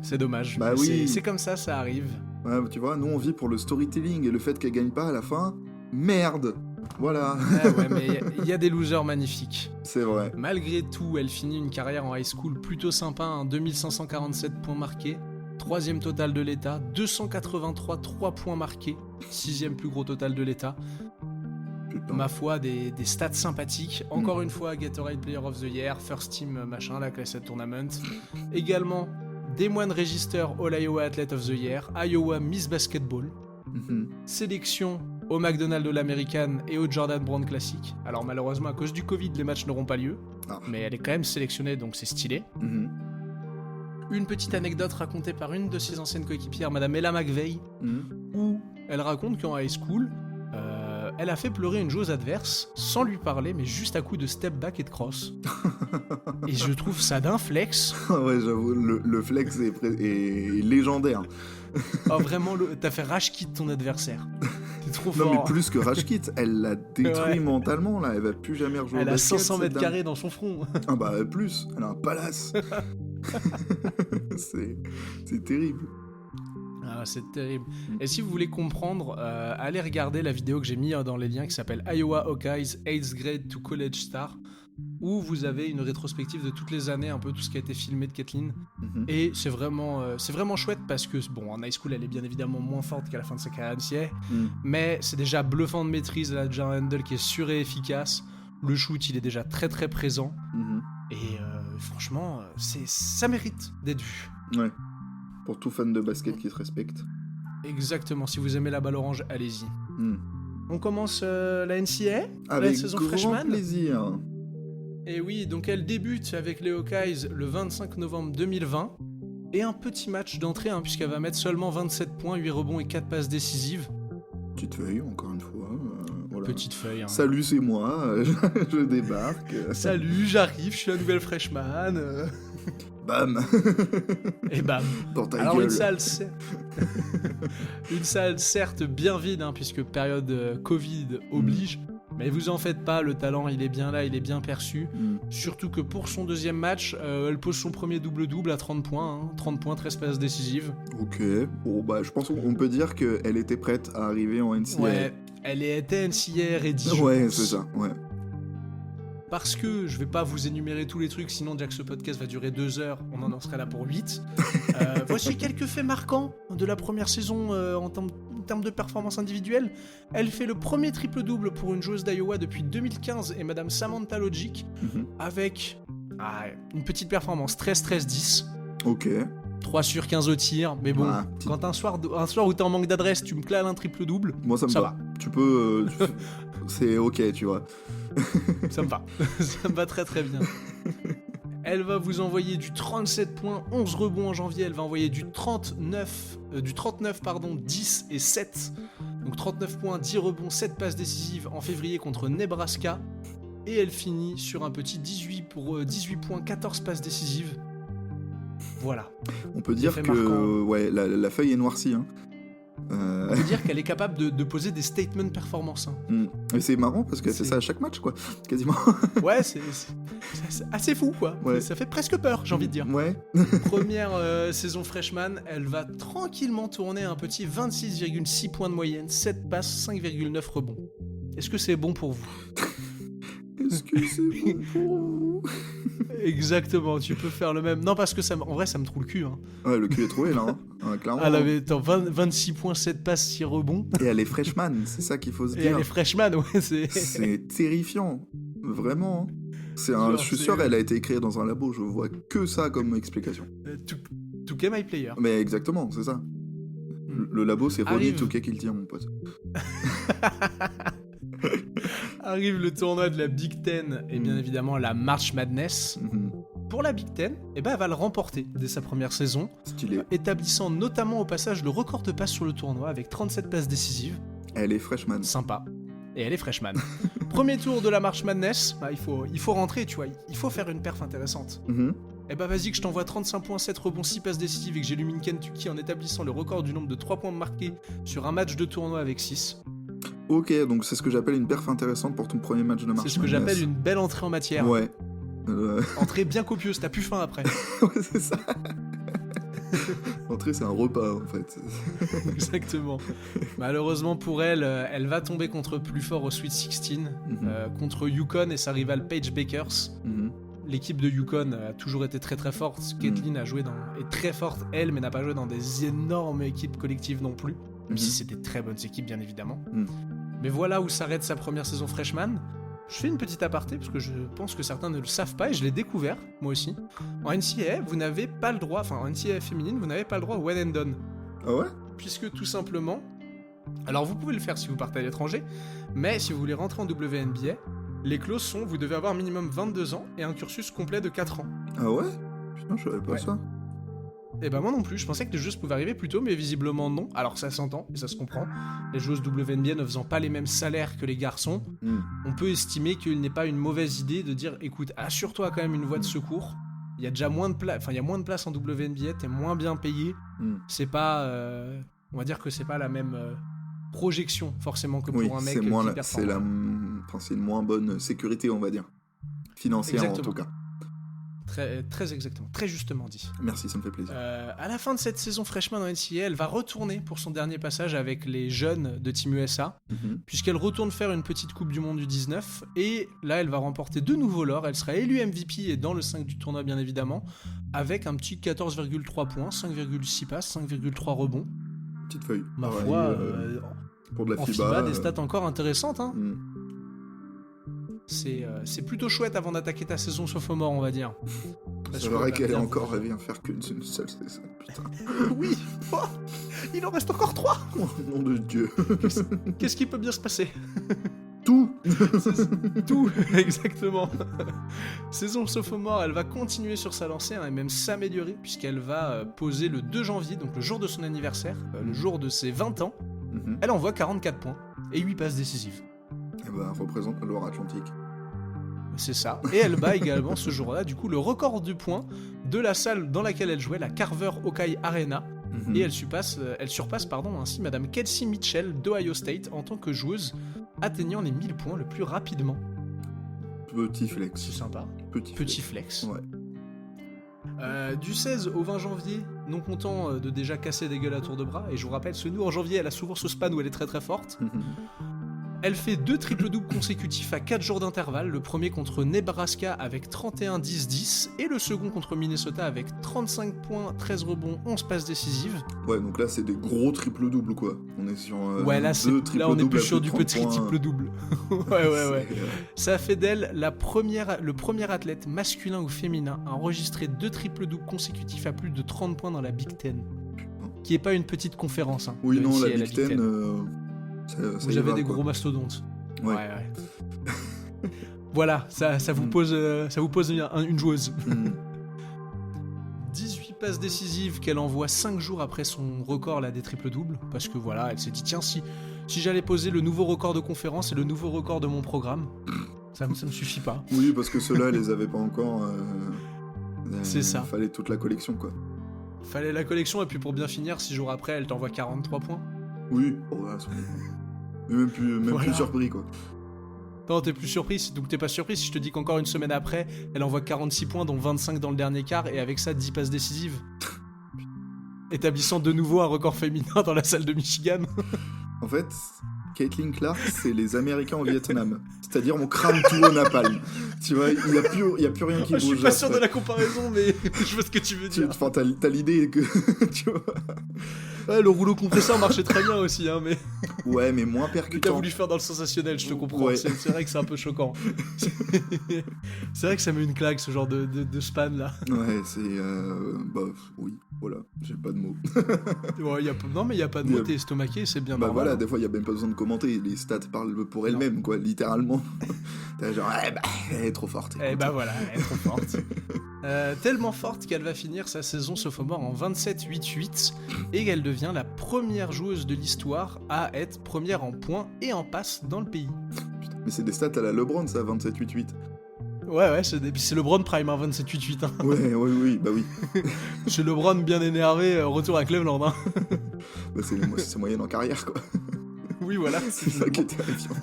C'est dommage. Bah Mais oui. c'est comme ça arrive. Ouais, tu vois, nous on vit pour le storytelling et le fait qu'elle gagne pas à la fin. Merde. Voilà. Ouais, mais il y a des losers magnifiques. C'est vrai. Malgré tout, elle finit une carrière en high school plutôt sympa, 2547 points marqués, 3e total de l'État, 283 3 points marqués, 6e plus gros total de l'État. Putain. Ma foi, des stats sympathiques. Encore une fois, Gatorade Player of the Year, First Team machin, la Class Tournament. Également, Des Moines Register All Iowa Athlete of the Year, Iowa Miss Basketball. Sélection au McDonald's All-American et au Jordan Brand Classic. Alors malheureusement, à cause du Covid, les matchs n'auront pas lieu. Mais elle est quand même sélectionnée, donc c'est stylé. Une petite anecdote racontée par une de ses anciennes coéquipières, Madame Ella McVeigh, où elle raconte qu'en high school, elle a fait pleurer une joueuse adverse sans lui parler, mais juste à coup de step back et de cross. Et je trouve ça d'un flex. Ouais, j'avoue, le flex est légendaire. Oh, vraiment, t'as fait rage kit ton adversaire. T'es trop Non, fort. mais plus que rage kit, elle l'a détruit mentalement, là. Elle va plus jamais rejouer Elle au a basket. 500 mètres cette dame. carrés dans son front. Ah bah, plus. Elle a un palace. C'est terrible. Ah, c'est terrible. Et si vous voulez comprendre, allez regarder la vidéo que j'ai mis dans les liens qui s'appelle Iowa Hawkeyes 8th Grade to College Star, où vous avez une rétrospective de toutes les années, un peu tout ce qui a été filmé de Kathleen. Et c'est vraiment chouette parce que, bon, en high school, elle est bien évidemment moins forte qu'à la fin de sa carrière NCAA, mais c'est déjà bluffant de maîtrise, elle a déjà un handle qui est sûr et efficace. Le shoot, il est déjà très très présent. Et franchement, ça mérite d'être vu. Ouais. Pour tout fan de basket qui se respecte. Exactement, si vous aimez la balle orange, allez-y. On commence la NCAA, Avec la saison grand freshman. plaisir. Et oui, donc elle débute avec les Hawkeyes le 25 novembre 2020. Et un petit match d'entrée, puisqu'elle va mettre seulement 27 points, 8 rebonds et 4 passes décisives. Petite feuille, encore une fois. Voilà. Petite feuille. Salut, c'est moi, je débarque. Salut, j'arrive, je suis la nouvelle freshman. Bam. Et bam. Dans ta Alors gueule. une salle certes bien vide, puisque période Covid oblige, mais vous en faites pas, le talent il est bien là, il est bien perçu. Surtout que pour son deuxième match, elle pose son premier double-double à 30 points, 30 points, 13 passes décisives. Ok, bon bah je pense qu'on peut dire qu'elle était prête à arriver en NCAA. Ouais, elle était NCAA ready. Ouais, c'est ça, ouais. Parce que je vais pas vous énumérer tous les trucs, sinon déjà que ce podcast va durer 2 heures, on en serait là pour 8. Voici quelques faits marquants de la première saison en termes de performance individuelle. Elle fait le premier triple-double pour une joueuse d'Iowa depuis 2015 et Madame Samantha Logic, avec une petite performance 13-13-10. Ok. 3 sur 15 au tir, mais bon, quand un soir où t'es en manque d'adresse, tu me clales un triple-double, moi ça va. Tu peux... c'est ok, tu vois. Ça me va. Ça me va très très bien. Elle va vous envoyer du 37 points, 11 rebonds en janvier. Elle va envoyer du 39, 10 et 7. Donc 39 points, 10 rebonds, 7 passes décisives en février contre Nebraska. Et elle finit sur un petit 18 points, 14 passes décisives. Voilà. On peut dire que ouais, la feuille est noircie. On peut dire qu'elle est capable de poser des statement performances. Et c'est marrant parce qu'elle fait ça à chaque match, quoi, quasiment. Ouais, c'est assez fou, quoi. Ouais. Ça fait presque peur, j'ai envie de dire. Ouais. Première saison freshman, elle va tranquillement tourner un petit 26,6 points de moyenne, 7 passes, 5,9 rebonds. Est-ce que c'est bon pour vous ? Est-ce que c'est bon pour vous ? Exactement, tu peux faire le même. Non, parce que en vrai, ça me trouve le cul. Ouais, le cul est trouvé, là. Clairement. Elle avait 26 points, 7 passes, 6 rebonds. Et elle est freshman, c'est ça qu'il faut se dire. Et elle est freshman, ouais. C'est terrifiant. Vraiment. Je suis sûr qu'elle a été créée dans un labo, je vois que ça comme explication. Touquet My Player. Mais exactement, c'est ça. Le labo, c'est Ronnie Touquet qui le tient, mon pote. Arrive le tournoi de la Big Ten et bien évidemment la March Madness. Pour la Big Ten, elle va le remporter dès sa première saison, stylé, établissant notamment au passage le record de passes sur le tournoi avec 37 passes décisives. Elle est freshman. Sympa. Et elle est freshman. Premier tour de la March Madness, bah, il faut rentrer, tu vois, il faut faire une perf intéressante. Eh bah vas-y que je t'envoie 35 points, 7 rebonds, 6 passes décisives et que j'illumine Kentucky en établissant le record du nombre de 3 points marqués sur un match de tournoi avec 6. Ok, donc c'est ce que j'appelle une perf intéressante pour ton premier match de March Madness. C'est ce que j'appelle une belle entrée en matière. Ouais. Entrée bien copieuse, t'as plus faim après. Ouais, c'est ça. Entrée, c'est un repas en fait. Exactement. Malheureusement pour elle, elle va tomber contre plus fort au Sweet 16, contre UConn et sa rivale Paige Bakers. L'équipe de UConn a toujours été très très forte. Caitlin est très forte elle, mais n'a pas joué dans des énormes équipes collectives non plus. Même si c'était très bonnes équipes bien évidemment. Mais voilà où s'arrête sa première saison freshman. Je fais une petite aparté parce que je pense que certains ne le savent pas et je l'ai découvert, moi aussi. En NCAA, vous n'avez pas le droit, en NCAA féminine, vous n'avez pas le droit au one and done. Ah ouais ? Puisque tout simplement, alors vous pouvez le faire si vous partez à l'étranger, mais si vous voulez rentrer en WNBA, les clauses sont, vous devez avoir minimum 22 ans et un cursus complet de 4 ans. Ah ouais ? Putain, je savais pas ça. Et bah moi non plus, je pensais que les joueuses pouvaient arriver plus tôt, mais visiblement non. Alors ça s'entend, et ça se comprend. Les joueuses WNBA ne faisant pas les mêmes salaires que les garçons, on peut estimer qu'il n'est pas une mauvaise idée de dire, écoute, assure-toi quand même une voie de secours. Il y a déjà moins de place, il y a moins de place en WNBA, t'es moins bien payé. C'est pas, on va dire que c'est pas la même projection forcément que pour un mec qui performe. C'est une moins bonne sécurité, on va dire. Financière en tout cas. Très exactement, très justement dit. Merci, ça me fait plaisir. À la fin de cette saison freshman en NCAA, elle va retourner pour son dernier passage avec les jeunes de Team USA, puisqu'elle retourne faire une petite Coupe du Monde du 19, et là elle va remporter de nouveau l'or, elle sera élue MVP et dans le 5 du tournoi bien évidemment, avec un petit 14,3 points, 5,6 passes, 5,3 rebonds. Petite feuille. Ma foi, pour de la en FIBA, des stats encore intéressantes, hein. C'est plutôt chouette avant d'attaquer ta saison sophomore, on va dire. C'est vrai qu'elle est encore, elle vient faire qu'une seule saison, putain. Oui, oh, il en reste encore 3. Oh, nom de Dieu. Qu'est-ce qui peut bien se passer? Tout. Tout, exactement. Saison sophomore, elle va continuer sur sa lancée et même s'améliorer puisqu'elle va poser le 2 janvier, donc le jour de son anniversaire, le jour de ses 20 ans. Elle envoie 44 points et 8 passes décisives. Elle représente la Loire-Atlantique. C'est ça. Et elle bat également ce jour-là, du coup, le record du point de la salle dans laquelle elle jouait, la Carver Hawkeye Arena. Et elle surpasse ainsi Madame Kelsey Mitchell d'Ohio State en tant que joueuse atteignant les 1000 points le plus rapidement. Petit flex. C'est sympa. Petit flex. Ouais. Du 16 au 20 janvier, non content de déjà casser des gueules à tour de bras, et je vous rappelle, nous en janvier, elle a souvent ce span où elle est très très forte. Elle fait 2 triples-doubles consécutifs à 4 jours d'intervalle, le premier contre Nebraska avec 31-10-10 et le second contre Minnesota avec 35 points, 13 rebonds, 11 passes décisives. Ouais, donc là c'est des gros triples-doubles quoi. On est sur là on est plus sur du petit triple-double. ouais. C'est, Ça fait d'elle le premier athlète masculin ou féminin à enregistrer 2 triples-doubles consécutifs à plus de 30 points dans la Big Ten. Qui est pas une petite conférence. Oui, non, la Big Ten... Vous avez des gros mastodontes. Ouais. Voilà, ça vous pose une joueuse. 18 passes décisives qu'elle envoie 5 jours après son record là, des triples-doubles. Parce que voilà, elle s'est dit, tiens, si j'allais poser le nouveau record de conférence et le nouveau record de mon programme, ça me suffit pas. Oui, parce que ceux-là, elle les avait pas encore. C'est ça. Il fallait toute la collection, quoi. Fallait la collection, et puis pour bien finir, 6 jours après, elle t'envoie 43 points. Oui, même plus surpris, quoi. Non, t'es plus surpris, donc t'es pas surpris si je te dis qu'encore une semaine après, elle envoie 46 points, dont 25 dans le dernier quart, et avec ça, 10 passes décisives. Établissant de nouveau un record féminin dans la salle de Michigan. En fait, Caitlin Clark, c'est les Américains au Vietnam. C'est-à-dire, on crame tout au napalm. Tu vois, il y a plus rien qui bouge. Je suis pas sûr de la comparaison, mais je vois ce que tu veux dire. Enfin, t'as l'idée que... tu vois. Ouais, le rouleau compresseur marchait très bien aussi, hein, mais... Ouais, mais moins percutant. T'as voulu faire dans le sensationnel, je te comprends. Ouais. C'est vrai que c'est un peu choquant. C'est vrai que ça met une claque, ce genre de span, là. Ouais, c'est... oui, voilà, j'ai pas de mots. Ouais, non, mais y a pas de mots, t'es estomaqué, c'est bien normal. Voilà, des fois, y a même pas besoin de commenter. Les stats parlent pour elles-mêmes, quoi, littéralement. T'es genre, elle est trop forte. Voilà, elle est trop forte. Tellement forte qu'elle va finir sa saison sophomore en 27-8-8 et qu'elle devient la première joueuse de l'histoire à être première en points et en passes dans le pays. Putain, mais c'est des stats à la LeBron, ça, 27-8-8. Ouais, c'est LeBron Prime, hein, 27-8-8. Hein. Ouais, bah oui. C'est LeBron bien énervé, retour à Cleveland. Hein. Bah, c'est moyenne en carrière, quoi. Oui, voilà. C'est ça qui est terrifiant.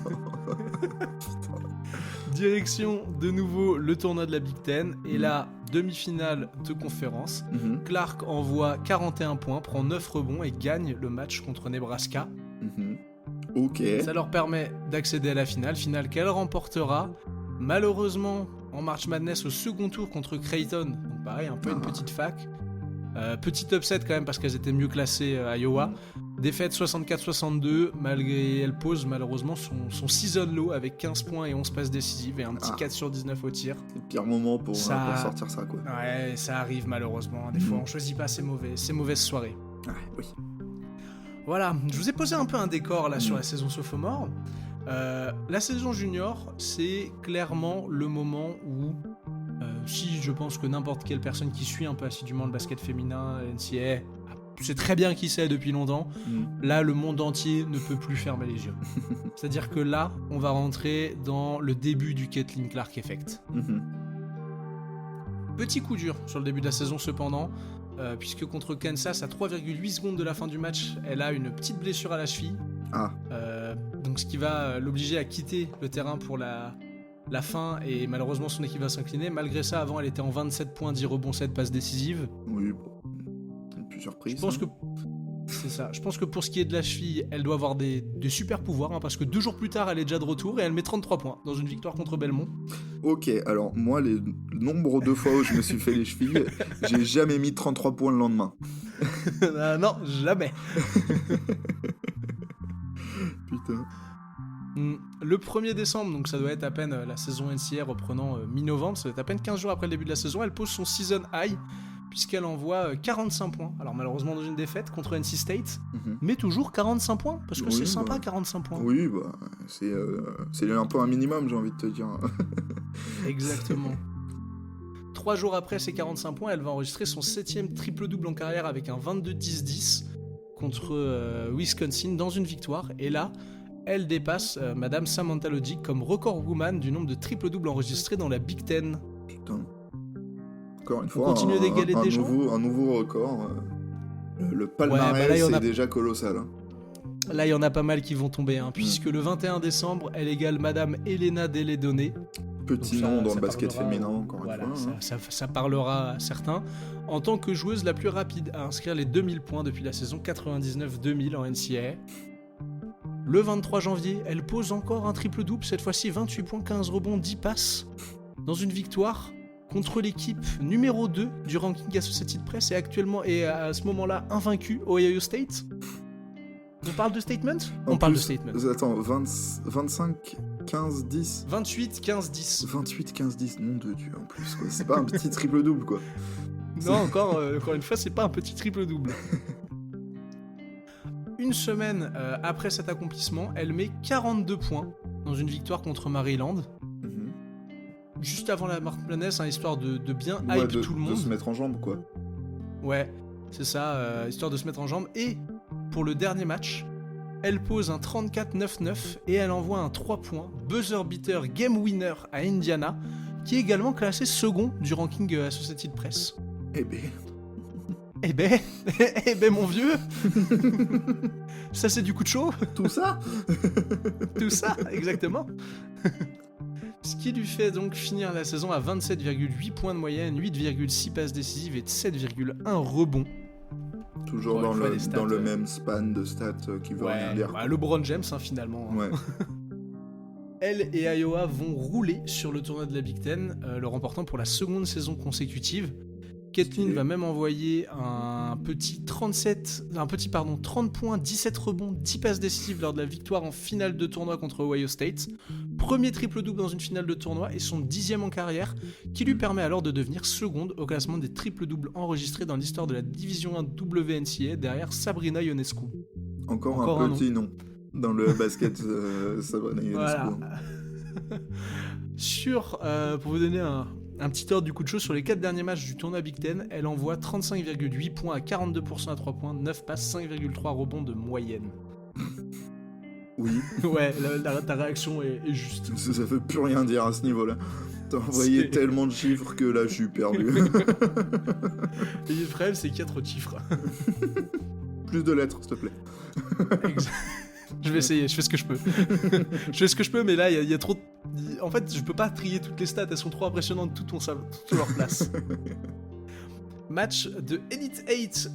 Direction de nouveau le tournoi de la Big Ten et la demi-finale de conférence. Clark envoie 41 points, prend 9 rebonds et gagne le match contre Nebraska. Ok. Ça leur permet d'accéder à la finale qu'elle remportera malheureusement en March Madness au second tour contre Creighton. Donc pareil, un peu une petite fac. Petit upset quand même parce qu'elles étaient mieux classées à Iowa. Défaite 64-62, malgré elle pose malheureusement son season low avec 15 points et 11 passes décisives et un petit 4 sur 19 au tir. C'est le pire moment pour sortir ça, quoi. Ouais, ça arrive malheureusement. Des fois on choisit pas ces mauvaises soirées. Oui. Voilà, je vous ai posé un peu un décor là sur la saison sophomore. La saison junior, c'est clairement le moment où si je pense que n'importe quelle personne qui suit un peu assidûment le basket féminin, NCAA, sait très bien qui c'est depuis longtemps. Là, le monde entier ne peut plus fermer les yeux. C'est-à-dire que là, on va rentrer dans le début du Caitlin Clark Effect. Petit coup dur sur le début de la saison cependant, puisque contre Kansas, à 3,8 secondes de la fin du match, elle a une petite blessure à la cheville. Donc ce qui va l'obliger à quitter le terrain pour la fin, et malheureusement son équipe va s'incliner. Malgré ça, avant elle était en 27 points, 10 rebonds, 7 passes décisives. Oui, bon. Plus surprise. Je pense que c'est ça. Je pense que pour ce qui est de la cheville, elle doit avoir des super pouvoirs, hein, parce que 2 jours plus tard, elle est déjà de retour et elle met 33 points dans une victoire contre Belmont. Ok, alors moi, le nombre de fois où je me suis fait les chevilles, j'ai jamais mis 33 points le lendemain. Non, jamais. Putain. Le 1er décembre, donc ça doit être à peine la saison NCAA reprenant mi-novembre, ça doit être à peine 15 jours après le début de la saison, elle pose son season high, puisqu'elle envoie 45 points. Alors malheureusement dans une défaite contre NC State, mais toujours 45 points, parce que c'est sympa 45 points. Oui, bah, c'est un peu un minimum, j'ai envie de te dire. Exactement. 3 jours après ces 45 points, elle va enregistrer son 7ème triple-double en carrière avec un 22-10-10 contre Wisconsin dans une victoire, et là, elle dépasse Madame Samantha Logic comme record woman du nombre de triple-doubles enregistrés dans la Big Ten. Putain. Encore une fois, on continue d'égaler des gens. Un nouveau record. Le palmarès est déjà colossal. Hein. Là, il y en a pas mal qui vont tomber, hein, puisque le 21 décembre, elle égale Madame Elena Deledone. Petit nom dans le basket féminin, encore une fois. Ça parlera à certains. En tant que joueuse la plus rapide à inscrire les 2000 points depuis la saison 99-2000 en NCAA. Le 23 janvier, elle pose encore un triple-double, cette fois-ci 28 points, 15 rebonds, 10 passes, dans une victoire contre l'équipe numéro 2 du ranking Associated Press et à ce moment-là invaincue, Ohio State. On parle de statement ? On parle de statement. Attends, 25, 15, 10 28, 15, 10. 28, 15, 10, nom de Dieu en plus, quoi. C'est pas un petit triple-double, quoi. Non, encore une fois, c'est pas un petit triple-double. Une semaine après cet accomplissement, elle met 42 points dans une victoire contre Maryland. Juste avant la March Madness, histoire de bien hype tout le monde. De se mettre en jambe, quoi. Ouais, c'est ça, histoire de se mettre en jambe. Et pour le dernier match, elle pose un 34-9-9 et elle envoie un 3 points, buzzer beater game winner à Indiana, qui est également classé second du ranking Associated Press. Eh ben mon vieux. Ça c'est du coup de chaud. Tout ça. Tout ça, exactement. Ce qui lui fait donc finir la saison à 27,8 points de moyenne, 8,6 passes décisives et 7,1 rebonds. Toujours dans le même span de stats qui veut rien dire. LeBron James finalement. Ouais. Elle et Iowa vont rouler sur le tournoi de la Big Ten, le remportant pour la seconde saison consécutive. Caitlin va même envoyer un petit 30 points, 17 rebonds, 10 passes décisives lors de la victoire en finale de tournoi contre Ohio State. Premier triple-double dans une finale de tournoi et son 10e en carrière, qui lui permet alors de devenir seconde au classement des triple-doubles enregistrés dans l'histoire de la Division 1 WNCA derrière Sabrina Ionescu. Encore un petit nom dans le basket Sabrina Ionescu. Voilà. Pour vous donner Un petit ordre du coup de chaud, sur les 4 derniers matchs du tournoi Big Ten, elle envoie 35,8 points à 42% à 3 points, 9 passes, 5,3 rebonds de moyenne. Oui. Ouais, ta réaction est juste. Ça veut plus rien dire à ce niveau-là. T'as envoyé tellement de chiffres que là, je suis perdu. Et le problème, c'est qu'il y a trop de chiffres. Plus de lettres, s'il te plaît. Je vais essayer, je fais ce que je peux. Je fais ce que je peux, mais là, il y a trop... En fait, je peux pas trier toutes les stats, elles sont trop impressionnantes, toutes ont leur place. Match de Elite 8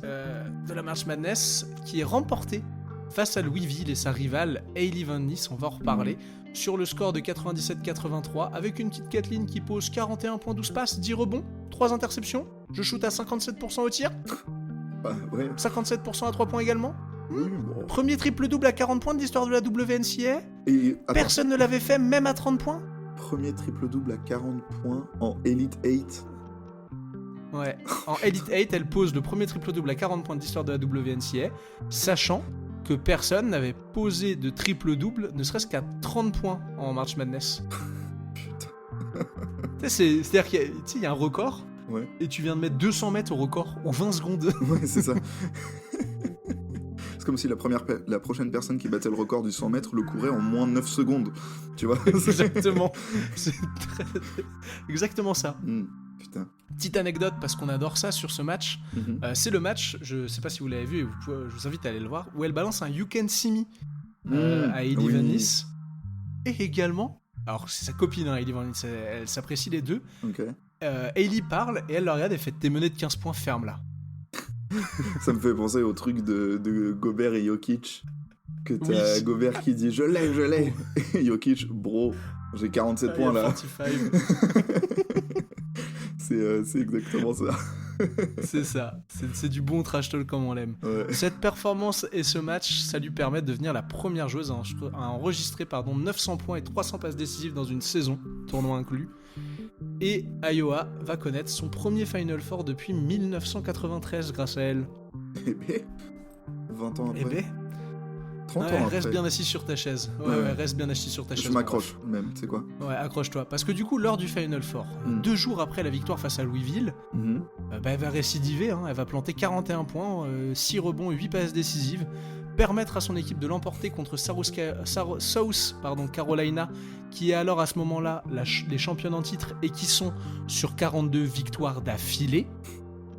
de la March Madness, qui est remporté face à Louisville et sa rivale Hailey Van Lith, on va en reparler, sur le score de 97-83, avec une petite Kathleen qui pose 41 points, 12 passes, 10 rebonds, 3 interceptions, je shoot à 57% au tir, Bah ouais. 57% à 3 points également. Oui, bon. Premier triple-double à 40 points de l'histoire de la WNCA. Et, attends, Personne ne l'avait fait, même à 30 points. premier triple-double à 40 points en Elite 8. Ouais, en Elite 8, elle pose le premier triple-double à 40 points de l'histoire de la WNCA, sachant que personne n'avait posé de triple-double, ne serait-ce qu'à 30 points en March Madness. Putain. C'est-à-dire qu'il y a un record, Ouais. et tu viens de mettre 200 mètres au record en 20 secondes. Ouais, c'est ça. C'est comme si la prochaine personne qui battait le record du 100 mètres le courait en moins de 9 secondes. Tu vois. Exactement. C'est exactement ça. Putain. Petite anecdote, parce qu'on adore ça sur ce match. C'est le match, je sais pas si vous l'avez vu, et je vous invite à aller le voir, où elle balance un You Can See Me à Hailey Van Lith. Et également, alors c'est sa copine, hein, Hailey Van Lith, elle s'apprécie les deux. Ok. Hailey parle, et elle le regarde et fait: t'es mené de 15 points ferme là. Ça me fait penser au truc de Gobert et Jokic. Que t'as Oui. Gobert qui dit je l'ai. Et Jokic, bro, j'ai 47 points là. 45. C'est exactement ça. C'est ça, c'est du bon trash talk comme on l'aime. Ouais. Cette performance et ce match, ça lui permet de devenir la première joueuse à enregistrer 900 points et 300 passes décisives dans une saison, tournoi inclus. Et Iowa va connaître son premier Final Four depuis 1993 grâce à elle. Eh ben, 20 ans après. Eh ben, 30 ouais, ans après. reste bien assis sur ta chaise. Ouais, reste bien assis sur ta chaise. Je m'accroche même, tu sais quoi. Ouais, accroche-toi. Parce que du coup, lors du Final Four, 2 jours après la victoire face à Louisville, elle va récidiver, hein, elle va planter 41 points, 6 rebonds et 8 passes décisives, permettre à son équipe de l'emporter contre South Carolina, qui est alors à ce moment-là les championnes en titre et qui sont sur 42 victoires d'affilée.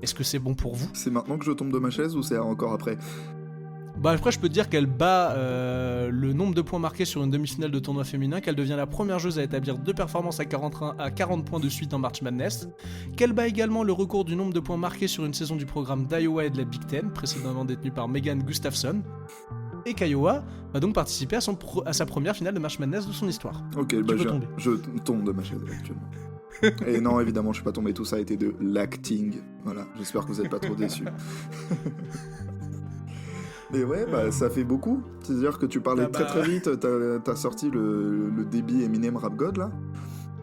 Est-ce que c'est bon pour vous ? C'est maintenant que je tombe de ma chaise ou c'est encore après ? Bah après je peux te dire qu'elle bat le nombre de points marqués sur une demi-finale de tournoi féminin, qu'elle devient la première joueuse à établir 2 performances à 40 points de suite en March Madness, qu'elle bat également le record du nombre de points marqués sur une saison du programme d'Iowa et de la Big Ten, précédemment détenue par Megan Gustafson, et qu'Iowa va donc participer à sa première finale de March Madness de son histoire. Ok, bah je tombe de ma chaise actuellement. Et non, évidemment, je suis pas tombé, tout ça a été de l'acting. Voilà, j'espère que vous êtes pas trop déçus. Mais ouais, bah ça fait beaucoup. C'est-à-dire que tu parlais très vite, t'as sorti le débit Eminem Rap God là.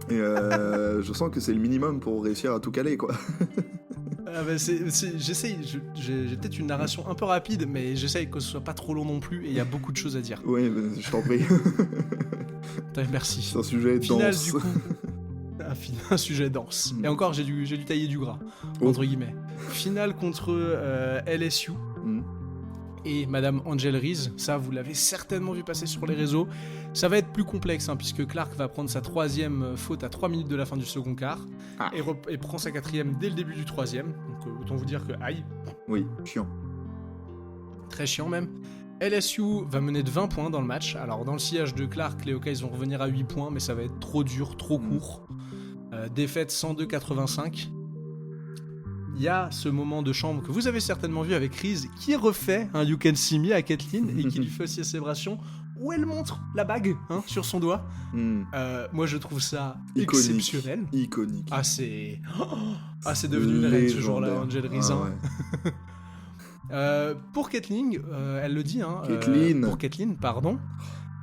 Et je sens que c'est le minimum pour réussir à tout caler quoi. Ah bah j'essaye, j'ai peut-être une narration un peu rapide, mais j'essaye que ce soit pas trop long non plus, et il y a beaucoup de choses à dire. Oui, je t'en prie. Merci. C'est un sujet dense. Du coup, un sujet dense. Et encore, j'ai dû tailler du gras, entre guillemets. Finale contre LSU. Et Madame Angel Reese, ça vous l'avez certainement vu passer sur les réseaux. Ça va être plus complexe, hein, puisque Clark va prendre sa 3e faute à 3 minutes de la fin du second quart, et prend sa 4e dès le début du 3e. Donc autant vous dire que aïe. Oui, chiant. Très chiant même. LSU va mener de 20 points dans le match. Alors dans le sillage de Clark, les Hawkeyes vont revenir à 8 points, mais ça va être trop dur, trop court. Défaite 102-85. Il y a ce moment de chambre que vous avez certainement vu avec Reese, qui refait un You Can See Me à Kathleen et qui lui fait aussi la célébration où elle montre la bague sur son doigt. Moi je trouve ça exceptionnel. Iconique. C'est devenu une reine ce jour-là, Angel Reese. Pour Kathleen, elle le dit. Pour Kathleen, pardon.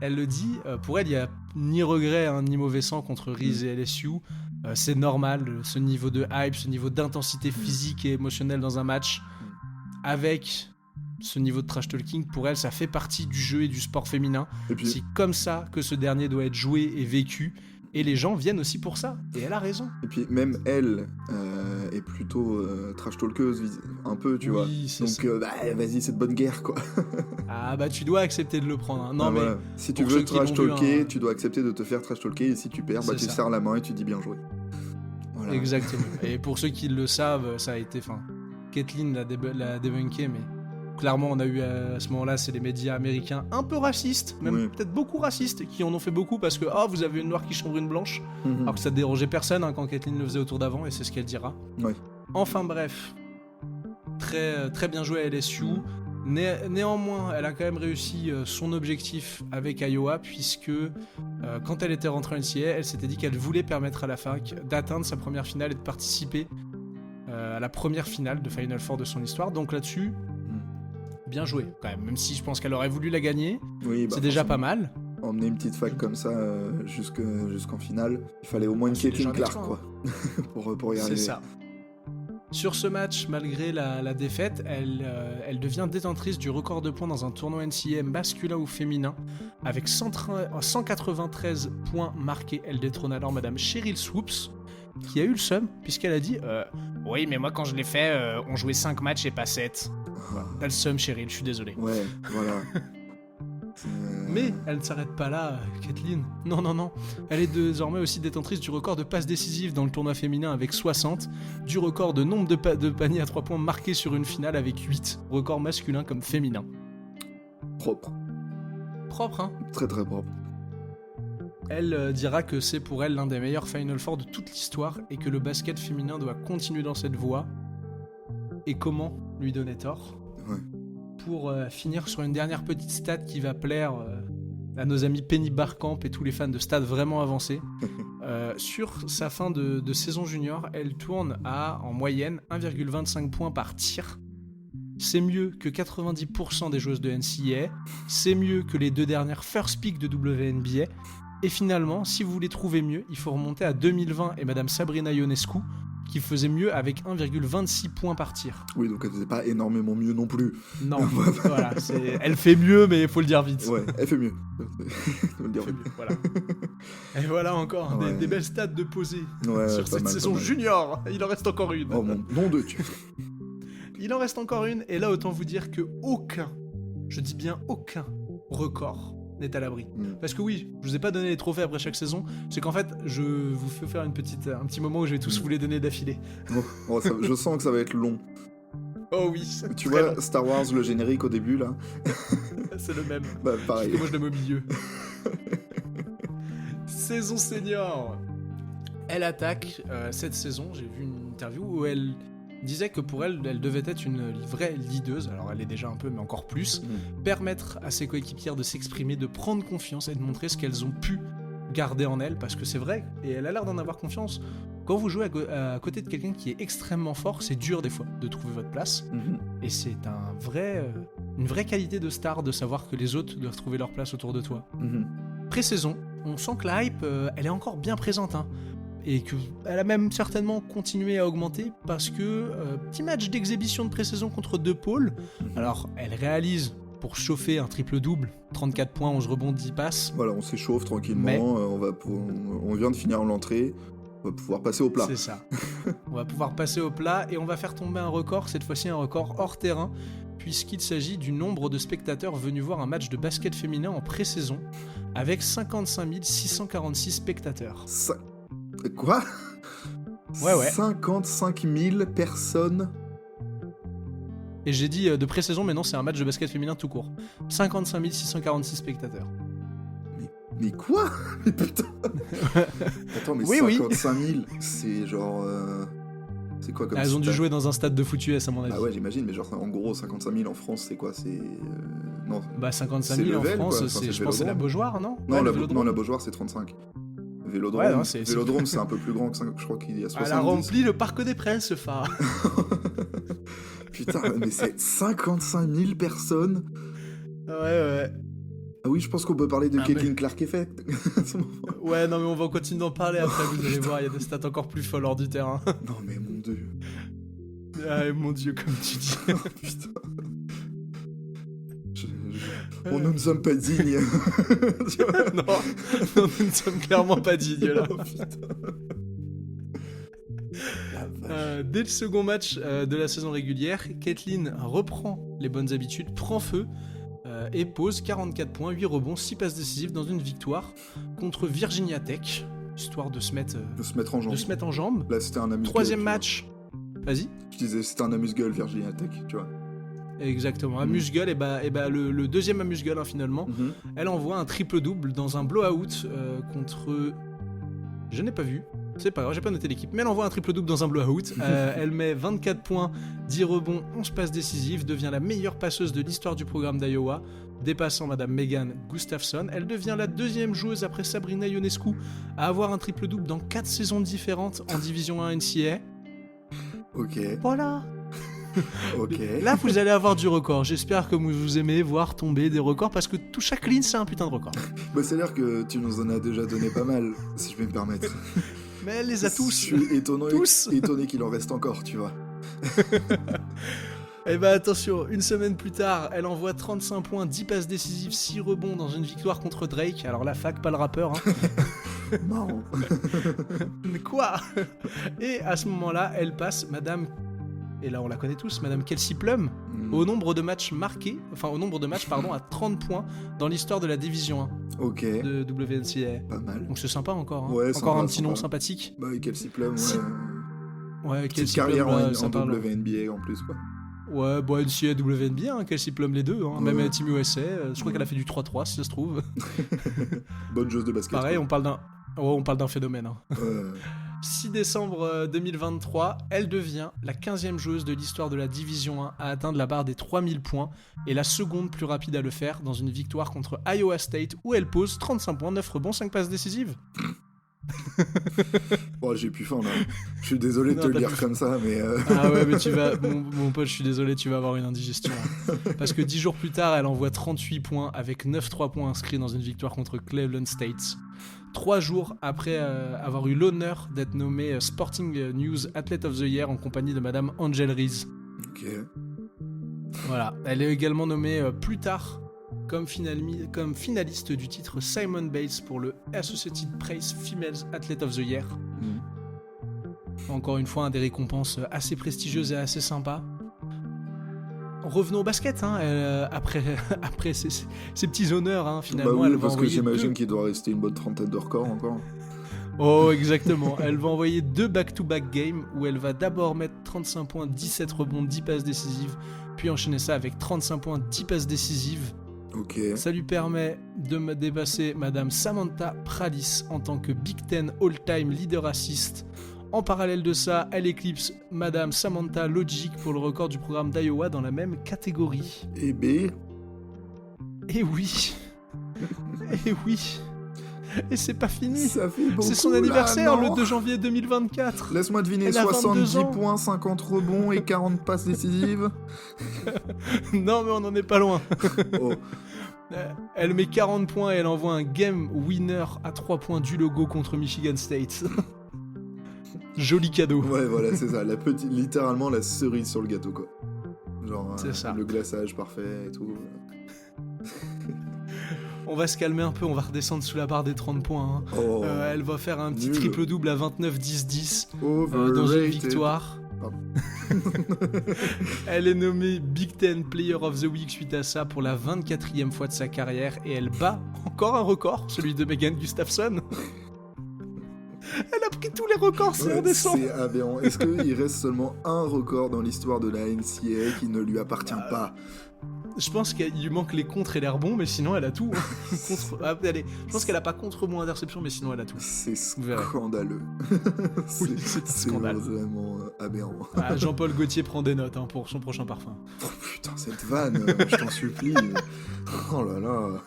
Elle le dit, pour elle, il n'y a ni regret ni mauvais sang contre Reese et LSU. C'est normal, ce niveau de hype, ce niveau d'intensité physique et émotionnelle dans un match, avec ce niveau de trash talking, pour elle, ça fait partie du jeu et du sport féminin. Et puis, c'est comme ça que ce dernier doit être joué et vécu. Et les gens viennent aussi pour ça. Et elle a raison. Et puis même elle est plutôt trash talkeuse, un peu, tu vois. C'est Donc ça. vas-y, c'est de bonne guerre, quoi. Ah bah tu dois accepter de le prendre. Hein. Non mais voilà. Si tu pour veux ceux qui trash l'ont vu, talker, hein, tu dois accepter de te faire trash talker. Et si tu perds, c'est tu ça. serres la main et tu dis bien joué. Voilà. Exactement. Et pour ceux qui le savent, ça a été... Kathleen l'a débunké, mais clairement, on a eu à ce moment-là, c'est les médias américains un peu racistes, même Oui. peut-être beaucoup racistes, qui en ont fait beaucoup parce que vous avez une noire qui chambre une blanche, Mhm. alors que ça dérangeait personne quand Kathleen le faisait au tour d'avant, et c'est ce qu'elle dira. Ouais. Enfin bref, très, très bien joué à LSU. Néanmoins, elle a quand même réussi son objectif avec Iowa, puisque quand elle était rentrée en NCAA, elle s'était dit qu'elle voulait permettre à la fac d'atteindre sa première finale et de participer à la première finale de Final Four de son histoire. Donc là-dessus, bien joué quand même si je pense qu'elle aurait voulu la gagner. Oui, C'est déjà pas mal. Emmener une petite fac comme ça jusqu'en finale, il fallait au moins une C'est Caitlin déjà un Clark, exploit, quoi. pour y arriver. C'est ça. Sur ce match, malgré la défaite, elle devient détentrice du record de points dans un tournoi NCAA masculin ou féminin. Avec 193 points marqués, elle détrône alors Madame Cheryl Swoops, qui a eu le seum, puisqu'elle a dit oui, mais moi quand je l'ai fait, on jouait 5 matchs et pas 7. Voilà. T'as le seum, Cheryl, je suis désolé. Ouais, voilà. Mais elle ne s'arrête pas là, Kathleen. Non. Elle est désormais aussi détentrice du record de passes décisives dans le tournoi féminin avec 60, du record de nombre de paniers à 3 points marqués sur une finale avec 8, record masculin comme féminin. Propre. Propre, hein. Très très propre. Elle dira que c'est pour elle l'un des meilleurs Final Four de toute l'histoire et que le basket féminin doit continuer dans cette voie. Et comment lui donner tort ? Ouais. Pour finir sur une dernière petite stat qui va plaire à nos amis Penny Barkamp et tous les fans de stats vraiment avancés. Sur sa fin de saison junior, elle tourne à, en moyenne, 1,25 points par tir. C'est mieux que 90% des joueuses de NCAA. C'est mieux que les 2 dernières first pick de WNBA. Et finalement, si vous voulez trouver mieux, il faut remonter à 2020 et Madame Sabrina Ionescu, qui faisait mieux avec 1,26 points par tir. Oui, donc elle faisait pas énormément mieux non plus. Non, voilà, elle fait mieux, mais il faut le dire vite. Ouais, elle fait mieux. Faut le dire vite. Voilà. Et voilà encore des belles stats de poser sur cette saison junior. Il en reste encore une. Oh mon nom de Dieu. Il en reste encore une, et là autant vous dire que aucun, je dis bien aucun, record n'est à l'abri. Parce que oui, je vous ai pas donné les trophées après chaque saison, c'est qu'en fait, je vous fais faire un petit moment où je vais tous vous les donner d'affilée. Je sens que ça va être long. Oh oui. Tu vois long. Star Wars, le générique au début là. C'est le même. Bah pareil. Moi je l'aime au milieu. Saison senior. Elle attaque cette saison. J'ai vu une interview où elle disait que pour elle, elle devait être une vraie leaduse. Alors elle est déjà un peu, mais encore plus. Permettre à ses coéquipières de s'exprimer, de prendre confiance et de montrer ce qu'elles ont pu garder en elle, parce que c'est vrai, et elle a l'air d'en avoir confiance. Quand vous jouez à côté de quelqu'un qui est extrêmement fort, c'est dur des fois de trouver votre place. Et c'est une vraie qualité de star de savoir que les autres doivent trouver leur place autour de toi. Pré-saison, on sent que la hype, elle est encore bien présente, hein. Et qu'elle a même certainement continué à augmenter parce que petit match d'exhibition de pré-saison contre DePaul. Alors, elle réalise pour chauffer un triple-double, 34 points, 11 rebonds, 10 passes. Voilà, on s'échauffe tranquillement, on vient de finir l'entrée, on va pouvoir passer au plat. C'est ça. On va pouvoir passer au plat et on va faire tomber un record, cette fois-ci un record hors terrain, puisqu'il s'agit du nombre de spectateurs venus voir un match de basket féminin en pré-saison, avec 55 646 spectateurs. Quoi ? Ouais. 55 000 personnes. Et j'ai dit de pré-saison, mais non, c'est un match de basket féminin tout court. 55 646 spectateurs. Mais quoi ? Mais putain. Attends, mais oui, 55 000, c'est genre... C'est quoi comme Elles ont dû jouer dans un stade de foot US à mon avis. Ah ouais, j'imagine, mais genre en gros, 55 000 en France, c'est quoi ? C'est... Non. Bah 55 000 en France, je pense que c'est la Beaujoire, non ? Non, la Beaujoire, c'est 35. Vélodrome, ouais, non, Vélodrome, c'est un peu plus grand que 5, je crois qu'il y a 70. Elle a rempli le Parc des Princes, ce phare. Putain, mais c'est 55 000 personnes. Ouais. Ah oui, je pense qu'on peut parler de Caitlin Clark Effect. Ouais, non, mais on va continuer d'en parler après, vous allez voir, il y a des stats encore plus folles hors du terrain. Non, mais mon Dieu. Ah, mon Dieu, comme tu dis. Oh, putain. Nous ne sommes pas dignes. Tu vois non, nous ne sommes clairement pas dignes là. Oh, putain. La vache. Dès le second match de la saison régulière, Caitlyn reprend les bonnes habitudes, prend feu et pose 44 points, 8 rebonds, 6 passes décisives dans une victoire contre Virginia Tech, histoire de se mettre en jambes. Là, c'était un amuse-gueule. Troisième match. Vas-y. Je disais, c'était un amuse-gueule, Virginia Tech, tu vois. Exactement, amuse-gueule, et le deuxième amuse-gueule finalement, elle envoie un triple-double dans un blowout contre... Je n'ai pas vu, c'est pas grave, j'ai pas noté l'équipe, mais elle envoie un triple-double dans un blowout, elle met 24 points, 10 rebonds, 11 passes décisives, devient la meilleure passeuse de l'histoire du programme d'Iowa, dépassant Madame Megan Gustafson. Elle devient la deuxième joueuse après Sabrina Ionescu à avoir un triple-double dans 4 saisons différentes en Division 1 NCAA. Ok. Voilà. Ok. Là, vous allez avoir du record. J'espère que vous aimez voir tomber des records parce que chaque ligne, c'est un putain de record. Bah, c'est-à-dire que tu nous en as déjà donné pas mal, si je peux me permettre. Mais elle les a tous. Je suis Tous. étonné qu'il en reste encore, tu vois. Eh ben attention, une semaine plus tard, elle envoie 35 points, 10 passes décisives, 6 rebonds dans une victoire contre Drake. Alors la fac, pas le rappeur. Hein. Marrant. Mais quoi? Et à ce moment-là, elle passe Madame... Et là, on la connaît tous, Madame Kelsey Plum, au nombre de matchs à 30 points dans l'histoire de la Division 1 de WNCA. Pas mal. Donc c'est sympa encore. Hein. Ouais, encore sympa, un petit nom sympathique. Bah, Kelsey Plum, Ouais, petite Kelsey carrière Plum, en WNBA en plus, quoi. Ouais, bon, NCA, WNBA, hein, Kelsey Plum les deux, hein. Ouais. Même Team USA, je crois qu'elle a fait du 3-3 si ça se trouve. Bonne joueuse de basket. Pareil, quoi. on parle d'un phénomène. Hein. 6 6 décembre 2023, elle devient la 15e joueuse de l'histoire de la Division 1 à atteindre la barre des 3000 points et la seconde plus rapide à le faire dans une victoire contre Iowa State où elle pose 35 points, 9 rebonds, 5 passes décisives. Bon, j'ai plus faim là. Je suis désolé de te le dire comme ça, mais. Ah ouais, mais tu vas. Mon pote, je suis désolé, tu vas avoir une indigestion. Hein. Parce que 10 jours plus tard, elle envoie 38 points avec 9 3 points inscrits dans une victoire contre Cleveland State. 3 jours après avoir eu l'honneur d'être nommée Sporting News Athlete of the Year en compagnie de Madame Angel Reese. Ok. Voilà. Elle est également nommée plus tard comme finaliste du titre Simon Bates pour le Associated Press Females Athlete of the Year. Encore une fois, des récompenses assez prestigieuses et assez sympas. Revenons au basket, hein, après ces petits honneurs, hein, finalement. Bah oui, elle va parce que envoyer j'imagine 2... qu'il doit rester une bonne trentaine de records encore. Oh, exactement. Elle va envoyer 2 back-to-back games où elle va d'abord mettre 35 points, 17 rebonds, 10 passes décisives, puis enchaîner ça avec 35 points, 10 passes décisives. Ok. Ça lui permet de me dépasser Madame Samantha Pralis en tant que Big Ten All-Time Leader Assist. En parallèle de ça, elle éclipse Madame Samantha Logic pour le record du programme d'Iowa dans la même catégorie. Et B. Et oui. Et oui. Et c'est pas fini. Ça fait beaucoup, c'est son là, anniversaire non le 2 janvier 2024. Laisse-moi deviner, Elle a 70 22 ans. points, 50 rebonds et 40 passes décisives. Non mais on n'en est pas loin. Oh. Elle met 40 points et elle envoie un game winner à 3 points du logo contre Michigan State. Joli cadeau. Ouais, voilà, c'est ça. Littéralement la cerise sur le gâteau, quoi. Genre, C'est ça. le glaçage parfait et tout. On va se calmer un peu, on va redescendre sous la barre des 30 points. Hein. Oh. Elle va faire un petit Nul. triple-double à 29-10-10 dans une Overrated. victoire. Pardon. Elle est nommée Big Ten Player of the Week suite à ça pour la 24e fois de sa carrière et elle bat encore un record, celui de Megan Gustafson. Elle a pris tous les records, c'est Ouais, indécent. c'est aberrant. Est-ce qu'il reste seulement un record dans l'histoire de la NCAA qui ne lui appartient pas? Je pense qu'il lui manque les contres et l'air bon, mais sinon elle a tout. Hein. Je pense qu'elle a pas contre moins interception, mais sinon elle a tout. C'est verrez. scandaleux. Oui, c'est un scandale. Vraiment aberrant. Ah, Jean-Paul Gaultier prend des notes hein, pour son prochain parfum. Oh, putain, cette vanne, je t'en supplie. Oh là là.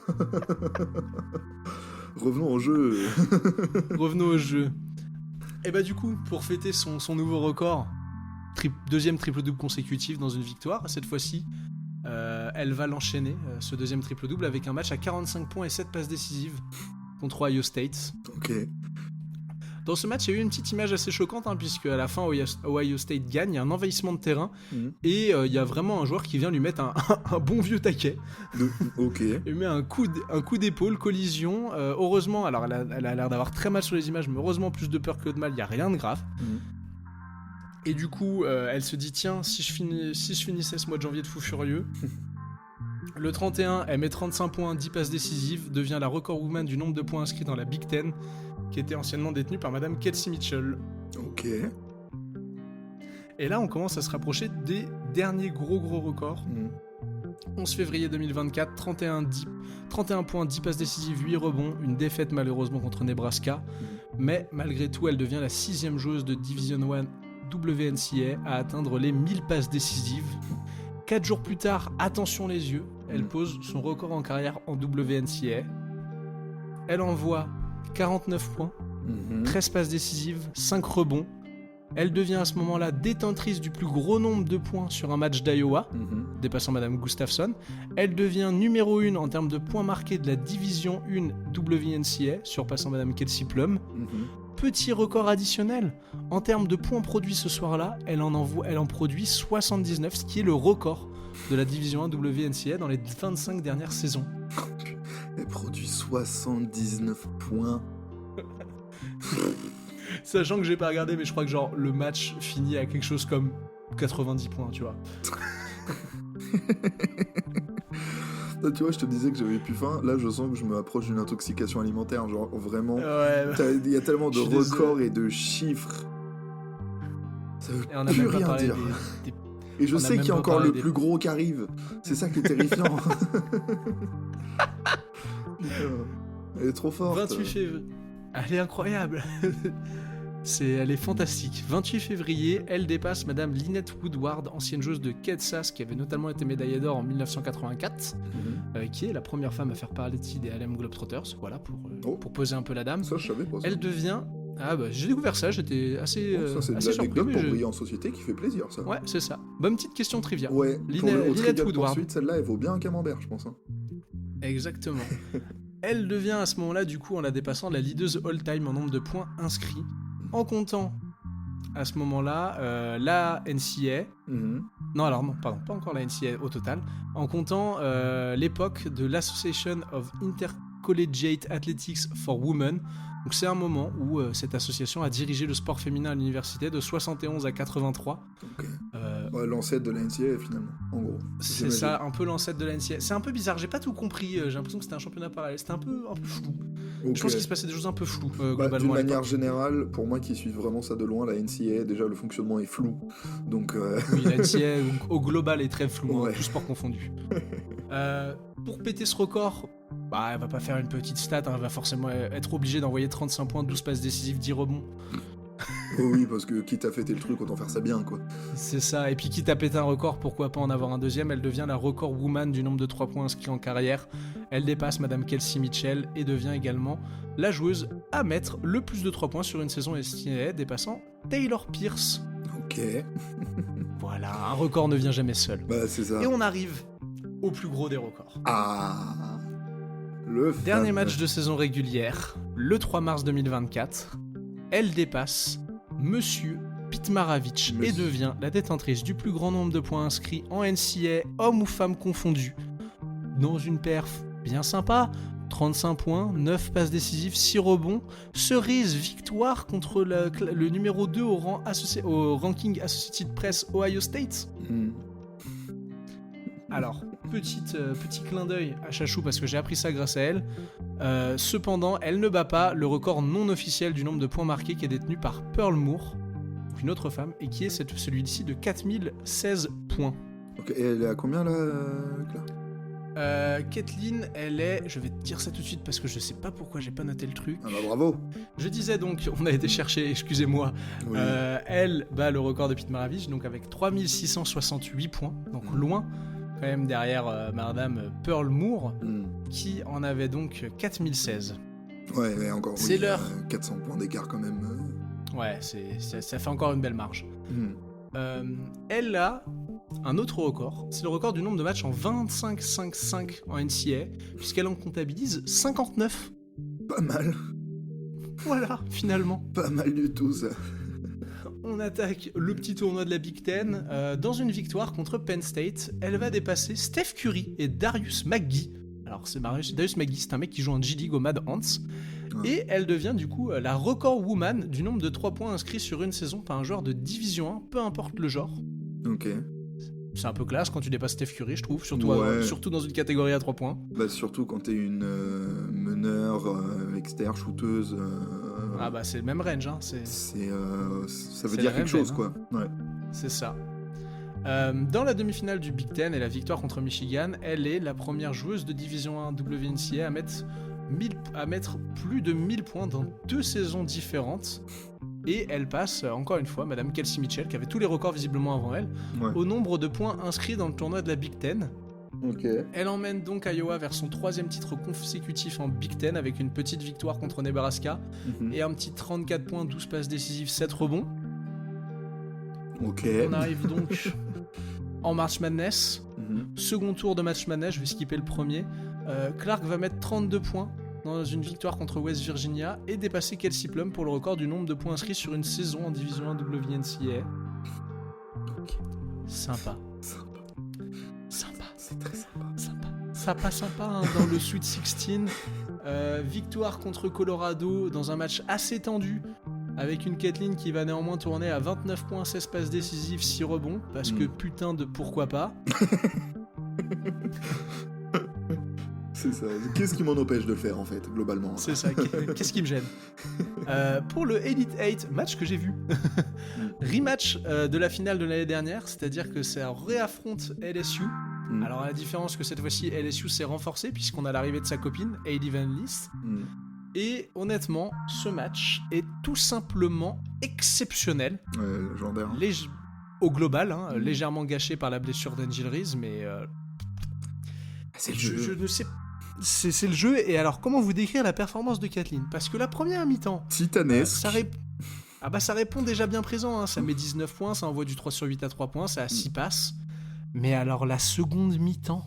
Revenons au jeu. Revenons au jeu. Et bah du coup, pour fêter son nouveau record, deuxième triple-double consécutif dans une victoire, cette fois-ci, elle va l'enchaîner, ce deuxième triple-double, avec un match à 45 points et 7 passes décisives contre Ohio State. Ok. Dans ce match, il y a eu une petite image assez choquante, puisque à la fin, Ohio State gagne, il y a un envahissement de terrain, et il y a vraiment un joueur qui vient lui mettre un bon vieux taquet. Ok. Il met un coup d'épaule, collision. Heureusement, alors elle a l'air d'avoir très mal sur les images, mais heureusement, plus de peur que de mal, il n'y a rien de grave. Et du coup, elle se dit, tiens, si je finissais ce mois de janvier de fou furieux... Le 31, elle met 35 points, 10 passes décisives, devient la record woman du nombre de points inscrits dans la Big Ten, qui était anciennement détenue par Madame Kelsey Mitchell. Ok. Et là, on commence à se rapprocher des derniers gros records. 11 février 2024, 31 points, 10 passes décisives, 8 rebonds, une défaite malheureusement contre Nebraska, mais malgré tout, elle devient la 6e joueuse de Division I WNCA à atteindre les 1000 passes décisives. 4 jours plus tard, attention les yeux, elle pose son record en carrière en WNCA. Elle envoie 49 points, 13 passes décisives, 5 rebonds. Elle devient à ce moment-là détentrice du plus gros nombre de points sur un match d'Iowa, dépassant Madame Gustafson. Elle devient numéro 1 en termes de points marqués de la Division 1 WNCA, surpassant Madame Kelsey Plum. Petit record additionnel, en termes de points produits ce soir-là, elle en produit 79, ce qui est le record de la Division 1 WNCA dans les 25 dernières saisons. Elle produit 79 points. Sachant que j'ai pas regardé, mais je crois que genre le match finit à quelque chose comme 90 points, tu vois. Là, tu vois, je te disais que j'avais plus faim. Là, je sens que je me approche d'une intoxication alimentaire. Genre, vraiment, il y a tellement de records et de chiffres. Ça veut plus rien dire. Et je sais qu'il y a encore le plus gros qui arrive. C'est ça qui est terrifiant. Elle est trop forte. 28 février. Elle est incroyable. Elle est fantastique. 28 février, elle dépasse Madame Lynette Woodward, ancienne joueuse de Kansas, qui avait notamment été médaillée d'or en 1984, qui est la première femme à faire parler des Harlem Globetrotters, voilà, pour poser un peu la dame. Ça, je savais pas ça. Elle devient... j'ai découvert ça, j'étais assez ça, c'est assez de l'anecdote pour briller en société qui fait plaisir, ça. Ouais, c'est ça. Bonne petite question trivia. Ouais, Lynette Woodward. Ensuite, celle-là, elle vaut bien un camembert, je pense. Exactement. Elle devient à ce moment-là, du coup, en la dépassant, la leaduse all-time en nombre de points inscrits, en comptant à ce moment-là la NCA. Non, pas encore la NCA au total, en comptant l'époque de l'Association of Intercollegiate Athletics for Women. Donc c'est un moment où cette association a dirigé le sport féminin à l'université de 71 à 83. Okay. L'ancêtre de la NCA finalement, en gros. C'est ça, un peu l'ancêtre de la NCA. C'est un peu bizarre, j'ai pas tout compris, j'ai l'impression que c'était un championnat parallèle, c'était un peu flou. Okay. Je pense qu'il se passait des choses un peu floues globalement. D'une manière générale, pour moi qui suis vraiment ça de loin, la NCA, déjà le fonctionnement est flou. Donc Oui, la NCA au global est très flou, tout sport confondu. Pour péter ce record, elle va pas faire une petite stat, elle va forcément être obligée d'envoyer 35 points, 12 passes décisives, 10 rebonds. Oui, parce que quitte à fêter le truc, autant faire ça bien, quoi. C'est ça, et puis quitte à péter un record, pourquoi pas en avoir un deuxième. Elle devient la record woman du nombre de 3 points inscrits en carrière. Elle dépasse Madame Kelsey Mitchell et devient également la joueuse à mettre le plus de 3 points sur une saison NCAA, dépassant Taylor Pierce. Ok. Voilà, un record ne vient jamais seul. C'est ça. Et on arrive au plus gros des records. Le dernier match de saison régulière, le 3 mars 2024, elle dépasse Monsieur Pete Maravich et devient la détentrice du plus grand nombre de points inscrits en NCAA, hommes ou femmes confondus, dans une perf bien sympa, 35 points, 9 passes décisives, 6 rebonds, cerise victoire contre le numéro 2 au ranking Associated Press Ohio State. Alors, petit clin d'œil à Chachou parce que j'ai appris ça grâce à elle. Cependant, elle ne bat pas le record non officiel du nombre de points marqués qui est détenu par Pearl Moore, une autre femme, et qui est celui-ci de 4016 points. Ok, et elle est à combien là, Claire Kathleen, elle est... Je vais te dire ça tout de suite parce que je sais pas pourquoi j'ai pas noté le truc. Bravo. Je disais donc, on a été chercher, excusez-moi. Oui. Elle bat le record de Pete Maravich, donc avec 3668 points, donc loin quand même derrière Madame Pearl Moore, qui en avait donc 4016. Ouais, encore. C'est l'heure. 400 points d'écart quand même. Ouais, ça fait encore une belle marge. Elle a un autre record, c'est le record du nombre de matchs en 25-5-5 en NCAA, puisqu'elle en comptabilise 59. Pas mal. Voilà, finalement. Pas mal du tout, ça. On attaque le petit tournoi de la Big Ten. Dans une victoire contre Penn State, elle va dépasser Steph Curry et Darius McGee. Alors, c'est marrant, Darius McGee, c'est un mec qui joue en G-League au Mad Ants. Ouais. Et elle devient du coup la record woman du nombre de 3 points inscrits sur une saison par un joueur de Division 1, peu importe le genre. Ok. C'est un peu classe quand tu dépasses Steph Curry, je trouve, surtout dans une catégorie à 3 points. Bah, surtout quand t'es une meneur, externe, shooteuse. Ah bah c'est le même range, hein. Ça veut dire quelque chose, quoi. Ouais. C'est ça. Dans la demi-finale du Big Ten et la victoire contre Michigan, elle est la première joueuse de Division 1 WNCA à mettre plus de 1000 points dans 2 saisons différentes. Et elle passe, encore une fois, Madame Kelsey Mitchell, qui avait tous les records visiblement avant elle, au nombre de points inscrits dans le tournoi de la Big Ten. Okay. Elle emmène donc Iowa vers son 3e titre consécutif en Big Ten avec une petite victoire contre Nebraska et un petit 34 points, 12 passes décisives, 7 rebonds. Ok. On arrive donc en March Madness. Second tour de March Madness, je vais skipper le premier. Clark va mettre 32 points dans une victoire contre West Virginia et dépasser Kelsey Plum pour le record du nombre de points inscrits sur une saison en Division 1 WNCA. Okay. Sympa. C'est très sympa. Sympa hein, dans le Sweet 16. Victoire contre Colorado dans un match assez tendu avec une Kathleen qui va néanmoins tourner à 29 points, 16 passes décisives, 6 rebonds parce que putain de pourquoi pas. C'est ça. Qu'est-ce qui m'en empêche de le faire en fait, globalement? C'est ça. Qu'est-ce qui me gêne? Pour le Elite 8, match que j'ai vu. Rematch de la finale de l'année dernière, c'est-à-dire que ça réaffronte LSU. Alors à la différence que cette fois-ci LSU s'est renforcé puisqu'on a l'arrivée de sa copine Hailey Van Lith. Et honnêtement, ce match est tout simplement exceptionnel. Légendaire. Au global, légèrement gâché par la blessure d'Angel Reese, mais c'est le jeu. Je ne sais. C'est le jeu. Et alors, comment vous décrire la performance de Kathleen? Parce que la première mi-temps, titanesque. Ça répond déjà bien présent. Ça met 19 points, ça envoie du 3 sur 8 à 3 points, ça a 6 passes. Mais alors, la seconde mi-temps.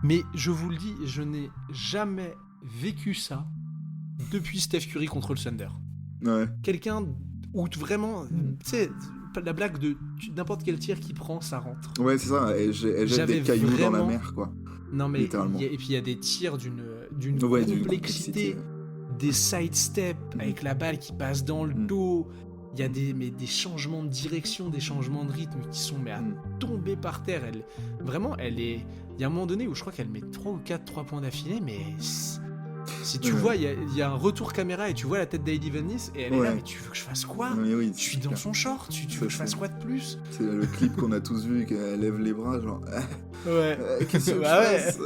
Mais je vous le dis, je n'ai jamais vécu ça depuis Steph Curry contre le Thunder. Ouais. Quelqu'un où vraiment, tu sais, la blague de n'importe quel tir qu'il prend, ça rentre. Ouais, c'est ça. Elle jette des cailloux dans la mer, quoi. Non, mais et puis il y a des tirs d'une complexité, des sidesteps avec la balle qui passe dans le dos. Il y a des changements de direction, des changements de rythme qui sont à tomber par terre. Il y a un moment donné où je crois qu'elle met 3 ou 4 3 points d'affilée, mais si tu vois, il y a un retour caméra et tu vois la tête d'Hailey Van Lith et elle est là, mais tu veux que je fasse quoi? Oui, je suis dans son short, tu veux que je fasse quoi de plus? C'est le clip qu'on a tous vu, qu'elle lève les bras, genre. Ouais. Qu'est-ce que je fasse?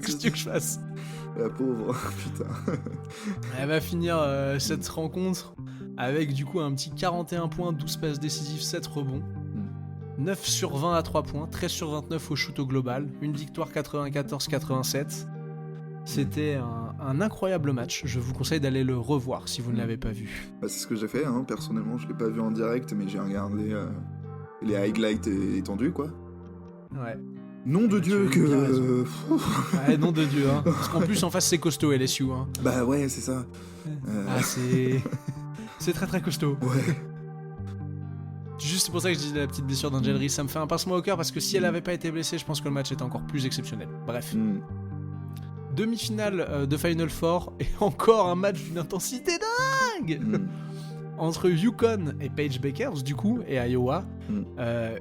Qu'est-ce que je fasse? La pauvre, putain. Elle va finir cette rencontre avec du coup un petit 41 points, 12 passes décisives, 7 rebonds. 9 sur 20 à 3 points, 13 sur 29 au shoot au global, une victoire 94-87. C'était un incroyable match, je vous conseille d'aller le revoir si vous ne l'avez pas vu. C'est ce que j'ai fait, personnellement, je l'ai pas vu en direct, mais j'ai regardé les highlights étendus, quoi. Ouais. Nom de Dieu que... Ouais, nom de Dieu, parce qu'en plus en face c'est costaud LSU. Bah ouais, c'est ça. C'est très très costaud. Ouais. Juste c'est pour ça que je dis la petite blessure d'Angel Reese, ça me fait un pincement au cœur parce que si elle avait pas été blessée, je pense que le match était encore plus exceptionnel. Bref. Demi-finale de Final Four et encore un match d'une intensité dingue entre Yukon et Paige Bakers du coup et Iowa.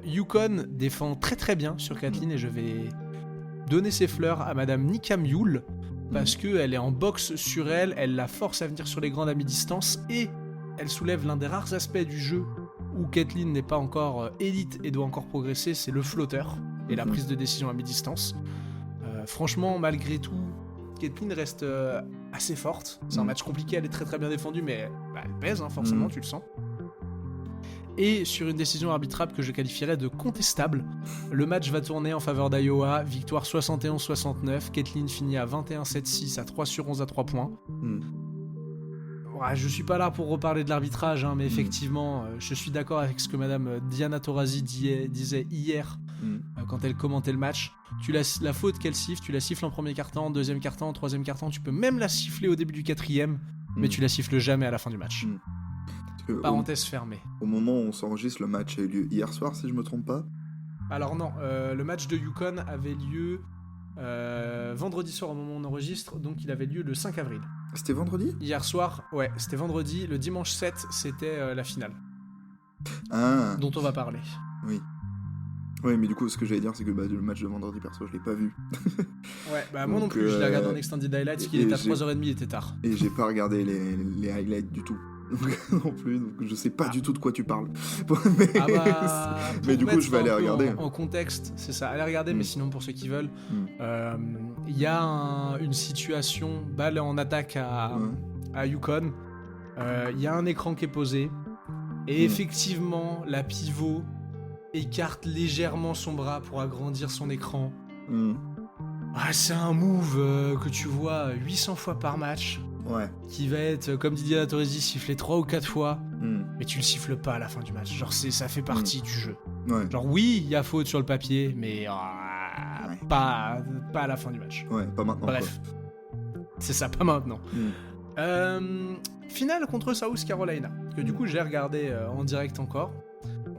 Yukon défend très très bien sur Kathleen et je vais donner ses fleurs à Madame Nika Mule parce qu'elle est en boxe sur elle, elle la force à venir sur les grandes à mi-distance et elle soulève l'un des rares aspects du jeu où Kathleen n'est pas encore élite et doit encore progresser, c'est le flotteur et la prise de décision à mi-distance. Franchement, malgré tout, Kathleen reste assez forte. C'est un match compliqué, elle est très très bien défendue, mais elle pèse, forcément, tu le sens. Et sur une décision arbitrable que je qualifierais de contestable, le match va tourner en faveur d'Iowa, victoire 71-69, Kathleen finit à 21-7-6 à 3 sur 11 à 3 points. Ouais, je suis pas là pour reparler de l'arbitrage, mais effectivement, je suis d'accord avec ce que Madame Diana Taurasi disait hier quand elle commentait le match. La faute qu'elle siffle, tu la siffles en premier quart-temps, en deuxième quart-temps, en troisième quart-temps, tu peux même la siffler au début du quatrième. mais tu la siffles jamais à la fin du match. Parce que Parenthèse fermée. Au moment où on s'enregistre, le match a eu lieu hier soir, si je me trompe pas. Alors non, le match de Yukon avait lieu vendredi soir au moment où on enregistre, donc il avait lieu le 5 avril. C'était vendredi ? Hier soir, ouais, c'était vendredi. Le dimanche 7, c'était la finale. Ah. Dont on va parler. Oui. Oui, mais du coup, ce que j'allais dire, c'est que le match de vendredi, perso, je l'ai pas vu. Ouais, bah moi non plus, je l'ai regardé en Extended Highlights, qu'il était à 3h30, il était tard. Et j'ai pas regardé les highlights du tout. non plus, donc je sais pas du tout de quoi tu parles. mais du coup, je vais aller regarder. En contexte, c'est ça, allez regarder, mais sinon, pour ceux qui veulent, il y a une situation, balle en attaque à Yukon, il y a un écran qui est posé, et effectivement, la pivot écarte légèrement son bras pour agrandir son écran. Ah, c'est un move que tu vois 800 fois par match. Ouais. Qui va être, comme Didier Latorresi, sifflé 3 ou 4 fois, mais tu le siffles pas à la fin du match. Genre, ça fait partie du jeu. Ouais. Genre, oui, il y a faute sur le papier, mais pas à la fin du match. Ouais, pas maintenant. Bref. C'est ça, pas maintenant. Finale contre South Carolina, que du coup, j'ai regardé en direct encore.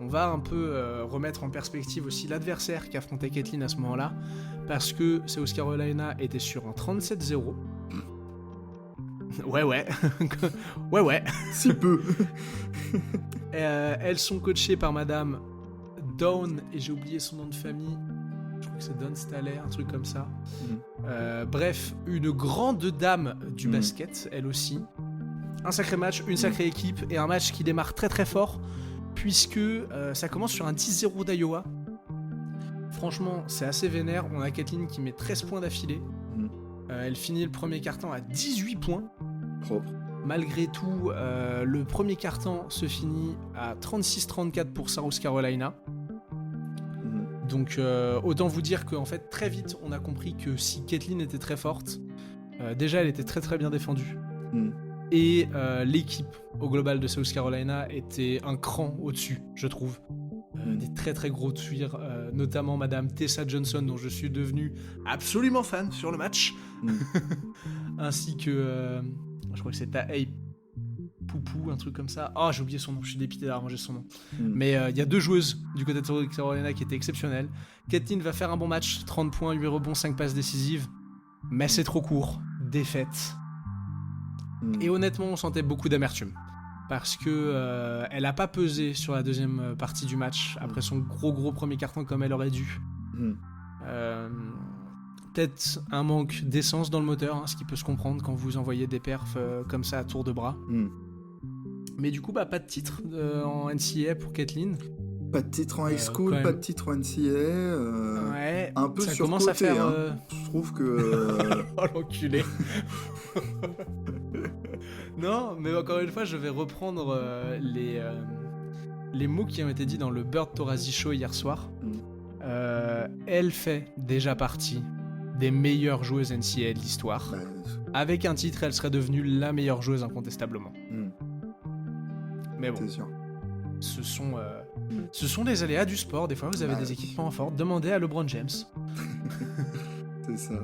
On va un peu remettre en perspective aussi l'adversaire qu'affrontait Kathleen à ce moment-là, parce que South Carolina était sur un 37-0. Ouais. ouais. Si peu. Elles sont coachées par madame Dawn, et j'ai oublié son nom de famille. Je crois que c'est Dawn Staley, un truc comme ça. Bref, une grande dame du basket, elle aussi. Un sacré match, une sacrée équipe, et un match qui démarre très très fort, puisque ça commence sur un 10-0 d'Iowa. Franchement, c'est assez vénère. On a Kathleen qui met 13 points d'affilée. Elle finit le premier quart-temps à 18 points. Propre. Malgré tout, le premier quart-temps se finit à 36-34 pour South Carolina. Donc autant vous dire qu'en fait très vite on a compris que si Kathleen était très forte, déjà elle était très très bien défendue. Et l'équipe au global de South Carolina était un cran au-dessus, je trouve. Des très très gros tuirs, notamment Madame Tessa Johnson, dont je suis devenu absolument fan sur le match, ainsi que je crois que c'est Taei Poupou, un truc comme ça. Ah, j'ai oublié son nom, je suis dépité d'avoir mangé son nom. Mais il y a 2 joueuses du côté de South Carolina qui étaient exceptionnelles. Kathleen va faire un bon match, 30 points, 8 rebonds, 5 passes décisives, mais c'est trop court, défaite. Et honnêtement, on sentait beaucoup d'amertume. Parce que elle a pas pesé sur la deuxième partie du match après son gros premier carton comme elle aurait dû. Peut-être un manque d'essence dans le moteur, ce qui peut se comprendre quand vous envoyez des perfs comme ça à tour de bras. Mais du coup, pas de titre en NCAA pour Kathleen. Pas de titre en high school, pas de titre en NCAA. Ouais, un peu ça surcoté, commence à faire. Je trouve que. Oh l'enculé. Non, mais encore une fois, je vais reprendre les mots qui ont été dits dans le Bird Torazi Show hier soir. Elle fait déjà partie des meilleures joueuses NCAA de l'histoire. Avec un titre, elle serait devenue la meilleure joueuse incontestablement. Mais bon, c'est sûr. Ce sont les aléas du sport. Des fois, vous avez des équipements forts. Demandez à LeBron James. C'est ça.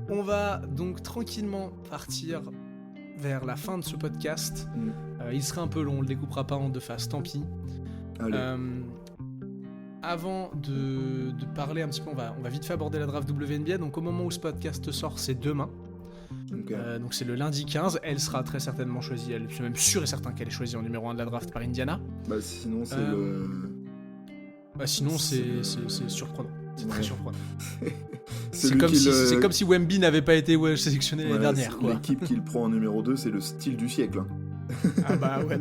On va donc tranquillement partir vers la fin de ce podcast. Il sera un peu long, on le découpera pas en 2 phases, tant pis. Avant de parler un petit peu, on va vite fait aborder la draft WNBA. Donc au moment où ce podcast sort, c'est demain. Donc c'est le lundi 15. Elle sera très certainement choisie. Je suis même sûr et certain qu'elle est choisie en numéro 1 de la draft par Indiana. Sinon c'est sinon c'est surprenant. C'est très surprenant. c'est comme si Wemby n'avait pas été sélectionné l'année dernière. Quoi. L'équipe qui le prend en numéro 2, c'est le style du siècle. Ah bah ouais,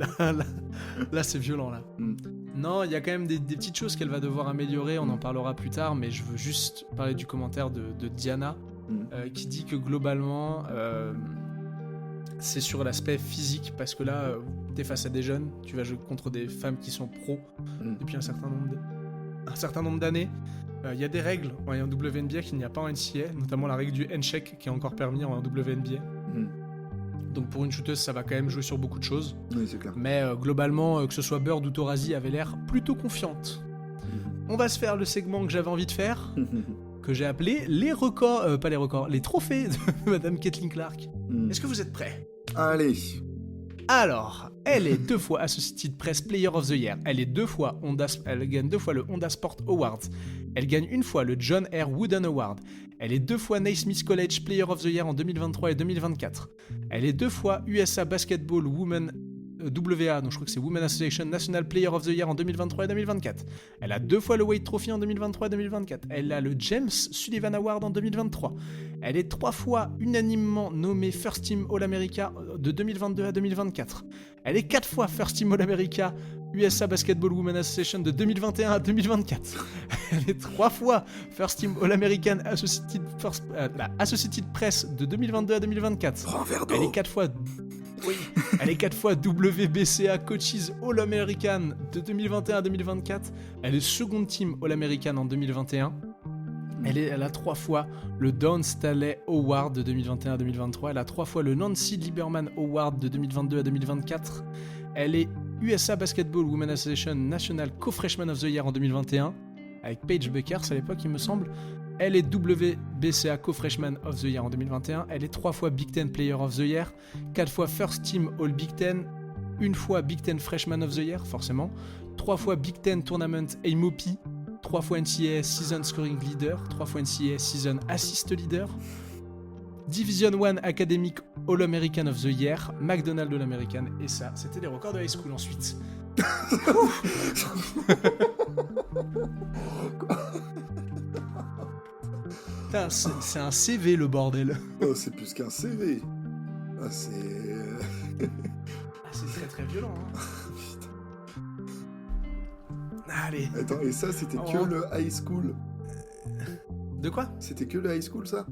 là c'est violent là. Non, il y a quand même des petites choses qu'elle va devoir améliorer, on en parlera plus tard, mais je veux juste parler du commentaire de Diana qui dit que globalement c'est sur l'aspect physique, parce que là t'es face à des jeunes, tu vas jouer contre des femmes qui sont pros depuis un certain nombre d'années. Il y a des règles en WNBA qu'il n'y a pas en NCAA, notamment la règle du handshake qui est encore permis en WNBA. Donc pour une shooteuse, ça va quand même jouer sur beaucoup de choses. Oui, c'est clair. Mais globalement, que ce soit Bird ou Torazi, avait l'air plutôt confiante. On va se faire le segment que j'avais envie de faire, que j'ai appelé les records, pas les records, les trophées de Madame Kathleen Clark. Est-ce que vous êtes prêts ? Allez. Alors, elle est 2 fois Associated Press Player of the Year. Elle gagne 2 fois le Honda Sport Awards. Elle gagne 1 fois le John R. Wooden Award. Elle est 2 fois Naismith College Player of the Year en 2023 et 2024. Elle est 2 fois USA Basketball Women WA, donc je crois que c'est Women Association National Player of the Year en 2023 et 2024. Elle a 2 fois le Wade Trophy en 2023 et 2024. Elle a le James Sullivan Award en 2023. Elle est 3 fois unanimement nommée First Team All-America de 2022 à 2024. Elle est 4 fois First Team All-America USA Basketball Women Association de 2021 à 2024. Elle est 3 fois First Team All-American Associated Press de 2022 à 2024. Elle est 4 fois... Oui, elle est 4 fois WBCA Coaches All-American de 2021 à 2024. Elle est Second Team All-American en 2021. Elle a 3 fois le Don Staley Award de 2021 à 2023. Elle a 3 fois le Nancy Lieberman Award de 2022 à 2024. Elle est USA Basketball Women Association National Co-Freshman of the Year en 2021, avec Paige Buckers à l'époque, il me semble. Elle est WBCA Co-Freshman of the Year en 2021. Elle est 3 fois Big Ten Player of the Year, 4 fois First Team All Big Ten, 1 fois Big Ten Freshman of the Year, forcément, 3 fois Big Ten Tournament MOP, 3 fois NCAA Season Scoring Leader, 3 fois NCAA Season Assist Leader, Division 1 Academic All-American of the Year, McDonald's All-American, et ça, c'était les records de high school ensuite. Putain, c'est un CV le bordel. Oh, c'est plus qu'un CV. Ah, c'est très très violent. Hein. Allez. Attends, et ça, c'était que le high school. De quoi ? C'était que le high school, ça ?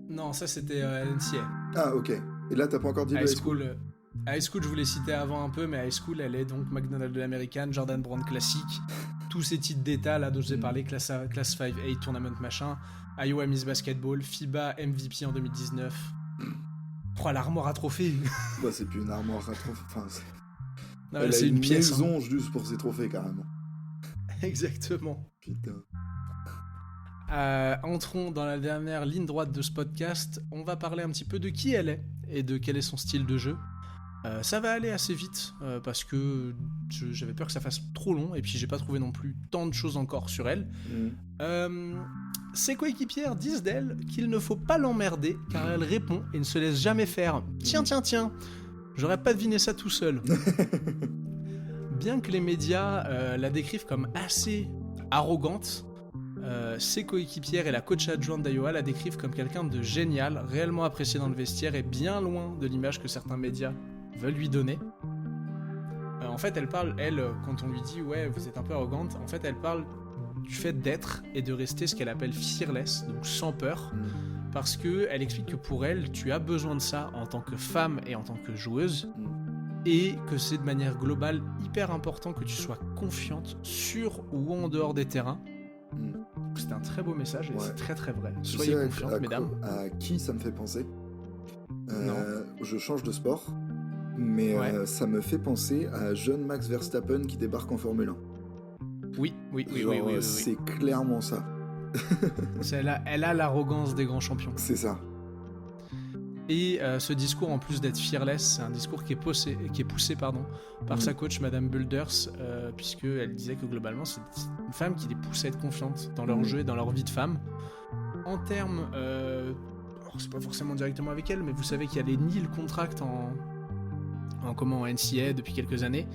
Non, ça c'était NCA. Ah, ok. Et là, t'as pas encore dit le high school. High school, je vous l'ai cité avant un peu, mais high school, elle est donc McDonald's de l'American, Jordan Brand classique, tous ces titres d'état là dont je vous ai parlé, Class 5A Tournament machin, Iowa Miss Basketball, FIBA MVP en 2019. Oh, l'armoire à trophées. Bah, c'est plus une armoire à trophées. Enfin, non, elle c'est une pièce. Maison juste pour ses trophées, carrément. Exactement. Putain. Entrons dans la dernière ligne droite de ce podcast. On va parler un petit peu de qui elle est et de quel est son style de jeu. Ça va aller assez vite parce que j'avais peur que ça fasse trop long et puis j'ai pas trouvé non plus tant de choses encore sur elle. Ses coéquipières disent d'elle qu'il ne faut pas l'emmerder car elle répond et ne se laisse jamais faire. Tiens, j'aurais pas deviné ça tout seul. Bien que les médias la décrivent comme assez arrogante, ses coéquipières et la coach adjointe d'Iowa la décrivent comme quelqu'un de génial, réellement apprécié dans le vestiaire et bien loin de l'image que certains médias veulent lui donner. En fait, elle parle, quand on lui dit « ouais, vous êtes un peu arrogante », en fait, elle parle du fait d'être et de rester ce qu'elle appelle fearless, donc sans peur, parce qu'elle explique que pour elle, tu as besoin de ça en tant que femme et en tant que joueuse, et que c'est de manière globale hyper important que tu sois confiante sur ou en dehors des terrains. C'est un très beau message et c'est très très vrai. Soyez confiantes, mesdames. À qui ça me fait penser Non. Je change de sport, mais ça me fait penser à jeune Max Verstappen qui débarque en Formule 1. Oui. C'est clairement ça. Elle a l'arrogance des grands champions. C'est ça. Et ce discours, en plus d'être fearless, c'est un discours qui est poussé par sa coach, Madame Builders, puisqu'elle disait que globalement, c'est une femme qui les pousse à être confiantes dans leur jeu et dans leur vie de femme. En termes... c'est pas forcément directement avec elle, mais vous savez qu'il y a les Neil Contract en NCAA depuis quelques années.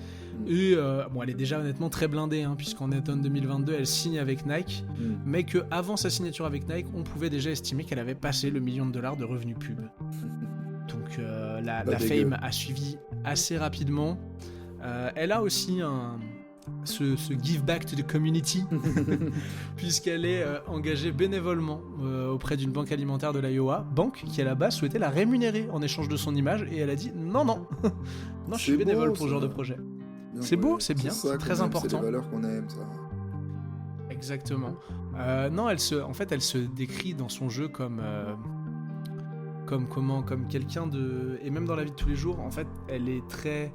Et elle est déjà honnêtement très blindée, puisqu'en automne 2022, elle signe avec Nike, mais qu'avant sa signature avec Nike, on pouvait déjà estimer qu'elle avait passé le $1 million de revenus pub. Donc la fame a suivi assez rapidement. Elle a aussi ce give back to the community, puisqu'elle est engagée bénévolement auprès d'une banque alimentaire de l'Iowa, banque qui à la base souhaitait la rémunérer en échange de son image, et elle a dit non, je suis bénévole pour ce genre de projet. C'est beau, c'est bien, c'est très important. C'est les valeurs qu'on aime, ça. Exactement. Non, elle se décrit dans son jeu comme quelqu'un de... Et même dans la vie de tous les jours, en fait, elle est très...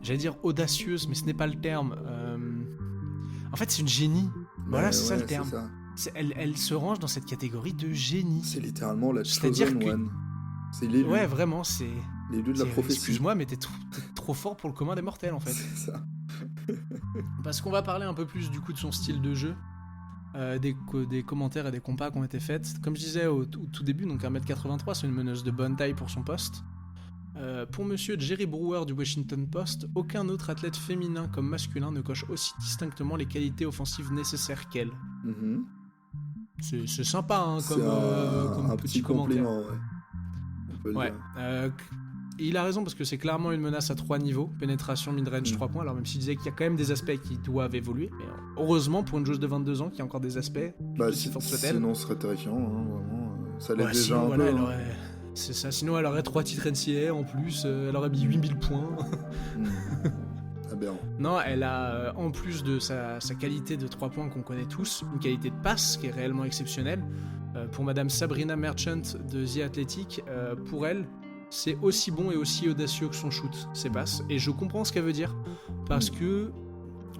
J'allais dire audacieuse, mais ce n'est pas le terme. En fait, c'est une génie. Voilà, c'est ça le terme. Elle se range dans cette catégorie de génie. C'est littéralement la chosen one. C'est l'élu. Ouais, vraiment, c'est... Les lieux de la prophétie. Excuse-moi, mais t'es trop fort pour le commun des mortels, en fait. C'est ça. Parce qu'on va parler un peu plus, du coup, de son style de jeu. Des commentaires et des compas qui ont été faits. Comme je disais au tout début, donc 1m83, c'est une meneuse de bonne taille pour son poste. Pour monsieur Jerry Brewer du Washington Post, aucun autre athlète féminin comme masculin ne coche aussi distinctement les qualités offensives nécessaires qu'elle. Mm-hmm. C'est sympa, hein, comme un petit compliment, commentaire. ouais. On peut le Ouais. dire. Et il a raison parce que c'est clairement une menace à 3 niveaux, pénétration, mid-range, 3 points. Alors même s'il disait qu'il y a quand même des aspects qui doivent évoluer, mais heureusement pour une joueuse de 22 ans qu'il y a encore des aspects, aussi forte soit-elle. Sinon ce serait terrifiant, hein, vraiment. Ça l'est déjà sinon, un voilà, peu. C'est ça, sinon elle aurait 3 titres NCAA en plus, elle aurait mis 8000 points. Aberrant. Non, elle a, en plus de sa qualité de 3 points qu'on connaît tous, une qualité de passe qui est réellement exceptionnelle. Pour madame Sabrina Merchant de The Athletic, pour elle, c'est aussi bon et aussi audacieux que son shoot, ses passes. Et je comprends ce qu'elle veut dire, parce que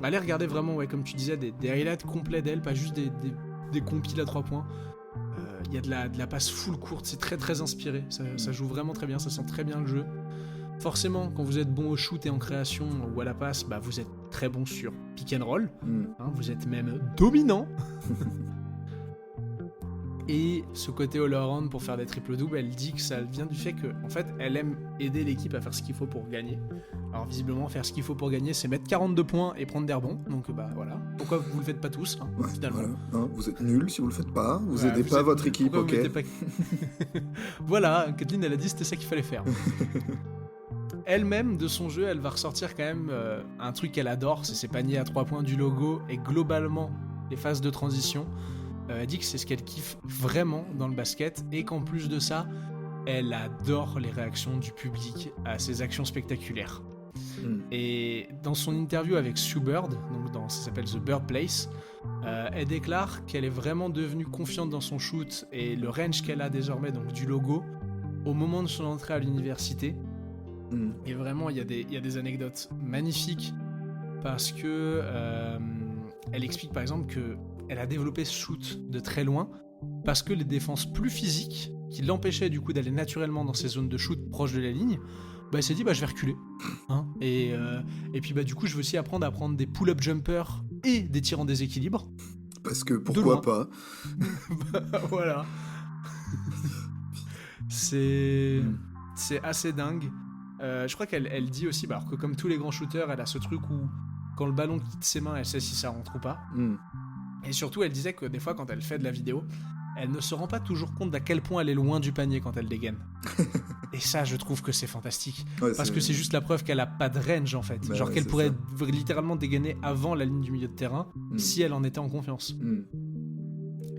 allez regarder vraiment, ouais, comme tu disais, des highlights complets d'elle, pas juste des compiles à 3 points. Il y a de la passe full courte, c'est très très inspiré, ça joue vraiment très bien, ça sent très bien le jeu. Forcément, quand vous êtes bon au shoot et en création ou à la passe, bah vous êtes très bon sur pick and roll, hein, vous êtes même dominant. Et ce côté all-around pour faire des triple-doubles, elle dit que ça vient du fait que, en fait, elle aime aider l'équipe à faire ce qu'il faut pour gagner. Alors visiblement, faire ce qu'il faut pour gagner, c'est mettre 42 points et prendre des rebonds. Donc bah voilà. Pourquoi vous le faites pas tous, hein, finalement. Voilà. Hein, vous êtes nuls si vous le faites pas. Vous aidez pas votre équipe, ok. Voilà, Kathleen, elle a dit c'était ça qu'il fallait faire. Elle-même, de son jeu, elle va ressortir quand même un truc qu'elle adore, c'est ses paniers à 3 points du logo et globalement les phases de transition. Elle dit que c'est ce qu'elle kiffe vraiment dans le basket et qu'en plus de ça, elle adore les réactions du public à ses actions spectaculaires. Et dans son interview avec Sue Bird, donc ça s'appelle The Bird Place, elle déclare qu'elle est vraiment devenue confiante dans son shoot et le range qu'elle a désormais, donc du logo, au moment de son entrée à l'université. Et vraiment, il y a des anecdotes magnifiques parce que elle explique par exemple que elle a développé ce shoot de très loin parce que les défenses plus physiques qui l'empêchaient du coup d'aller naturellement dans ces zones de shoot proches de la ligne, bah elle s'est dit bah je vais reculer, hein, et puis bah du coup je veux aussi apprendre à prendre des pull-up jumpers et des tirs en déséquilibre parce que pourquoi pas. Voilà. C'est assez dingue. Je crois qu'elle dit aussi alors que comme tous les grands shooters, elle a ce truc où quand le ballon quitte ses mains, elle sait si ça rentre ou pas. Et surtout, elle disait que des fois, quand elle fait de la vidéo, elle ne se rend pas toujours compte d'à quel point elle est loin du panier quand elle dégaine. Et ça, je trouve que c'est fantastique. Ouais, parce que c'est juste la preuve qu'elle a pas de range, en fait. Genre qu'elle pourrait littéralement dégainer avant la ligne du milieu de terrain si elle en était en confiance.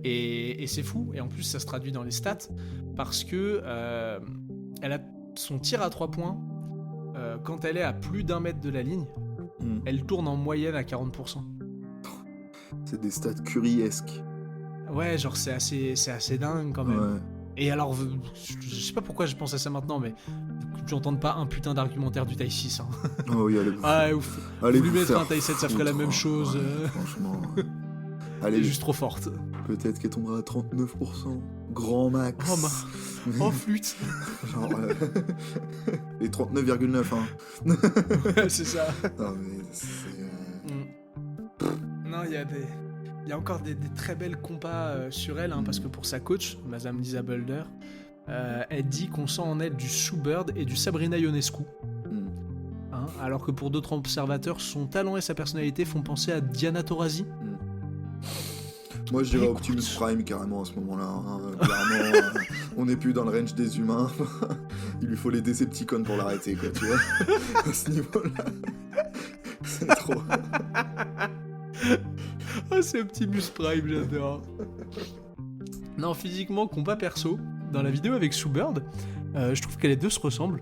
Et c'est fou. Et en plus, ça se traduit dans les stats parce que elle a son tir à 3 points quand elle est à plus d'1 mètre de la ligne. Elle tourne en moyenne à 40%. C'est des stats Curry-esques. Ouais, genre c'est assez dingue quand même. Ouais. Et alors, je sais pas pourquoi je pense à ça maintenant, mais j'entends pas un putain d'argumentaire du taille 6. Hein. Oh oui, allez vous faire. Allez vous mettre un taille 7, ça ferait la même chose. Ouais, franchement. Elle est juste trop forte. Peut-être qu'elle tombera à 39%. Grand max. Oh flûte. Genre, les 39,9, hein. Ouais, c'est ça. Non, mais c'est... Non, il y a encore des très belles compas sur elle, hein, parce que pour sa coach, Madame Lisa Boulder, elle dit qu'on sent en elle du Sue Bird et du Sabrina Ionescu. Hein, alors que pour d'autres observateurs, son talent et sa personnalité font penser à Diana Taurasi. Moi je dirais Optimus Prime carrément à ce moment-là. Hein. Clairement, on n'est plus dans le range des humains. Il lui faut les Decepticons pour l'arrêter, quoi, tu vois. À ce niveau-là. C'est trop. Oh, c'est Optimus Prime, j'adore. Non, physiquement, compas perso, dans la vidéo avec Sue Bird, je trouve que les deux se ressemblent.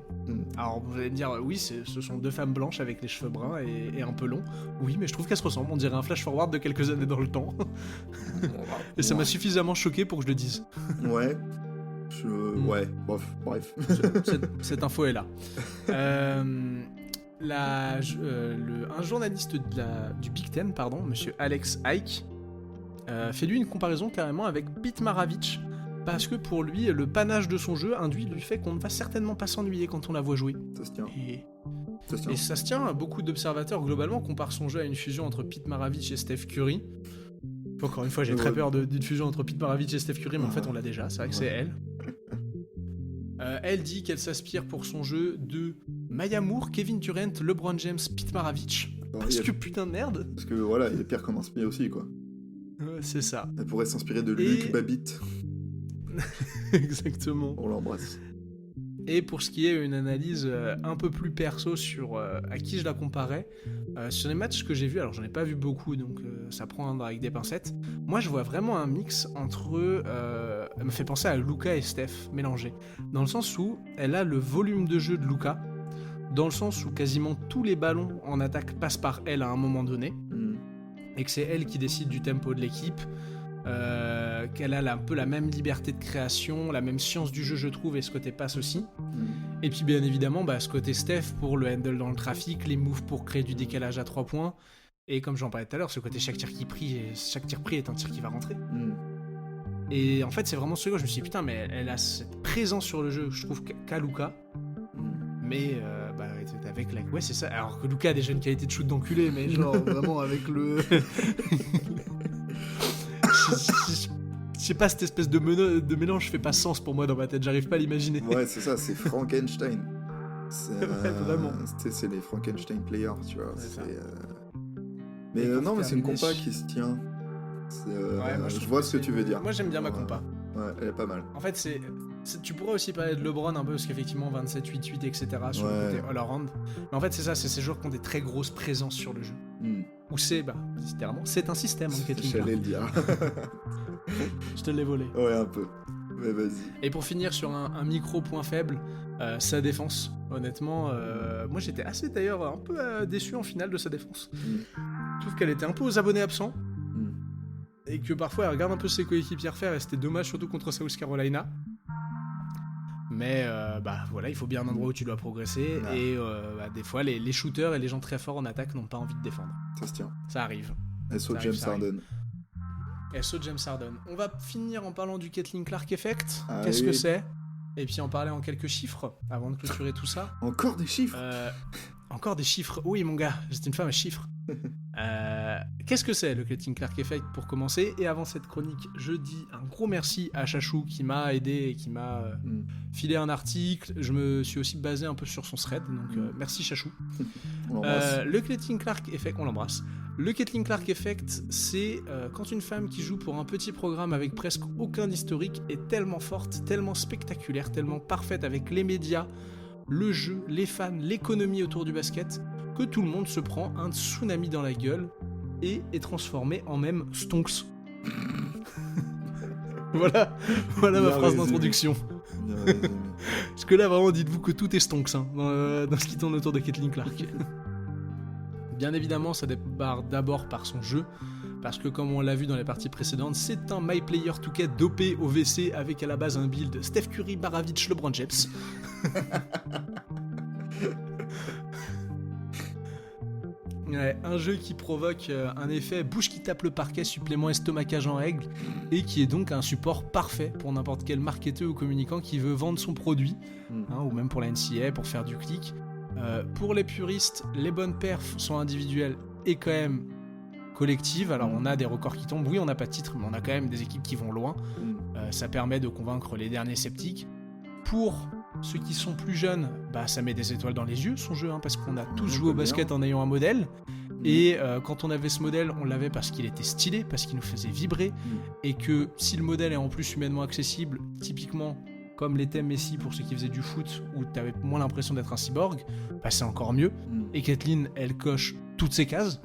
Alors vous allez me dire, oui, ce sont deux femmes blanches avec les cheveux bruns et un peu longs. Oui, mais je trouve qu'elles se ressemblent, on dirait un flash forward de quelques années dans le temps. Et ça m'a suffisamment choqué pour que je le dise. Ouais. Ouais, bref. Cette info est là. Un journaliste du Big Ten, monsieur Alex Ike, fait lui une comparaison carrément avec Pete Maravich, parce que pour lui, le panache de son jeu induit du fait qu'on ne va certainement pas s'ennuyer quand on la voit jouer. Ça se tient. Et Ça se tient. Et ça se tient, beaucoup d'observateurs globalement comparent son jeu à une fusion entre Pete Maravich et Steph Curry. Encore une fois, j'ai très peur d'une fusion entre Pete Maravich et Steph Curry, mais en fait on l'a déjà, c'est vrai que c'est elle. Elle dit qu'elle s'inspire pour son jeu de Maya Moore, Kevin Durant, LeBron James, Pete Maravich. Parce que putain de merde. Parce que voilà, il y a Pierre comme inspiré aussi, quoi. C'est ça. Elle pourrait s'inspirer de Luc Babbitt. Exactement. On l'embrasse. Et pour ce qui est une analyse un peu plus perso sur à qui je la comparais, sur les matchs que j'ai vus, alors j'en ai pas vu beaucoup, donc ça prend avec des pincettes, moi je vois vraiment un mix entre... elle me fait penser à Luka et Steph mélangés, dans le sens où elle a le volume de jeu de Luka, dans le sens où quasiment tous les ballons en attaque passent par elle à un moment donné, et que c'est elle qui décide du tempo de l'équipe, qu'elle a un peu la même liberté de création, la même science du jeu je trouve, et ce côté passe aussi. Et puis bien évidemment ce côté Steph pour le handle dans le trafic, les moves pour créer du décalage à 3 points, et comme j'en parlais tout à l'heure, ce côté chaque tir pris est un tir qui va rentrer. Et en fait c'est vraiment ce que je me suis dit putain mais elle a cette présence sur le jeu, je trouve qu'à Luka, mais avec la... Ouais c'est ça, alors que Luka a déjà une qualité de shoot d'enculé, mais genre vraiment avec le... Je sais pas, cette espèce de mélange fait pas sens pour moi dans ma tête, j'arrive pas à l'imaginer. Ouais, c'est ça, c'est Frankenstein. Ouais, vraiment. C'est les Frankenstein players, tu vois. Ouais, mais non, mais c'est une compa qui se tient. Moi, je vois ce que tu veux dire. Moi, j'aime bien ma compa. Ouais, elle est pas mal. En fait, tu pourrais aussi parler de LeBron un peu, parce qu'effectivement, 27, 8, 8, etc. sur le côté all-around. Mais en fait, c'est ça, c'est ces joueurs qui ont des très grosses présences sur le jeu. Où c'est, littéralement, c'est un système en Gatling. J'allais le dire. Je te l'ai volé. Ouais, un peu. Mais vas-y. Et pour finir sur un micro point faible, sa défense. Honnêtement, moi j'étais assez d'ailleurs un peu déçu en finale de sa défense. Je trouve qu'elle était un peu aux abonnés absents. Et que parfois elle regarde un peu ses coéquipiers faire, et c'était dommage surtout contre South Carolina. Mais voilà, il faut bien un endroit où tu dois progresser. Et des fois, les shooters et les gens très forts en attaque n'ont pas envie de défendre. Ça se tient. Ça arrive. SO James Harden. SO James Harden. On va finir en parlant du Caitlin Clark Effect. Ah, Qu'est-ce que c'est? Et puis en parler en quelques chiffres avant de clôturer tout ça. Encore des chiffres? Encore des chiffres. Oui, mon gars, j'étais une femme à chiffres. Qu'est-ce que c'est le Caitlin Clark Effect pour commencer? Et avant cette chronique, je dis un gros merci à Chachou qui m'a aidé et qui m'a filé un article. Je me suis aussi basé un peu sur son thread, donc merci Chachou. Le Caitlin Clark Effect, on l'embrasse. Le Caitlin Clark Effect, c'est quand une femme qui joue pour un petit programme avec presque aucun historique est tellement forte, tellement spectaculaire, tellement parfaite avec les médias, le jeu, les fans, l'économie autour du basket, que tout le monde se prend un tsunami dans la gueule et est transformé en même stonks. voilà ma phrase d'introduction. Parce que là, vraiment, dites-vous que tout est stonks dans ce qui tourne autour de Caitlin Clark. Bien évidemment, ça démarre d'abord par son jeu, parce que comme on l'a vu dans les parties précédentes, c'est un My Player 2K dopé au WC avec à la base un build Steph Curry, Maravich, LeBron James. Ouais, un jeu qui provoque un effet bouche qui tape le parquet, supplément estomacage en règle, et qui est donc un support parfait pour n'importe quel marketeur ou communicant qui veut vendre son produit, ou même pour la NCAA, pour faire du clic. Pour les puristes, les bonnes perfs sont individuelles et quand même collectives. Alors on a des records qui tombent, oui on n'a pas de titre, mais on a quand même des équipes qui vont loin. Ça permet de convaincre les derniers sceptiques. Pour ceux qui sont plus jeunes, ça met des étoiles dans les yeux son jeu, parce qu'on a tous joué au basket en ayant un modèle. Et quand on avait ce modèle, on l'avait parce qu'il était stylé, parce qu'il nous faisait vibrer, et que si le modèle est en plus humainement accessible, typiquement comme l'était Messi pour ceux qui faisaient du foot, où t'avais moins l'impression d'être un cyborg, c'est encore mieux. Et Caitlin, elle coche toutes ses cases.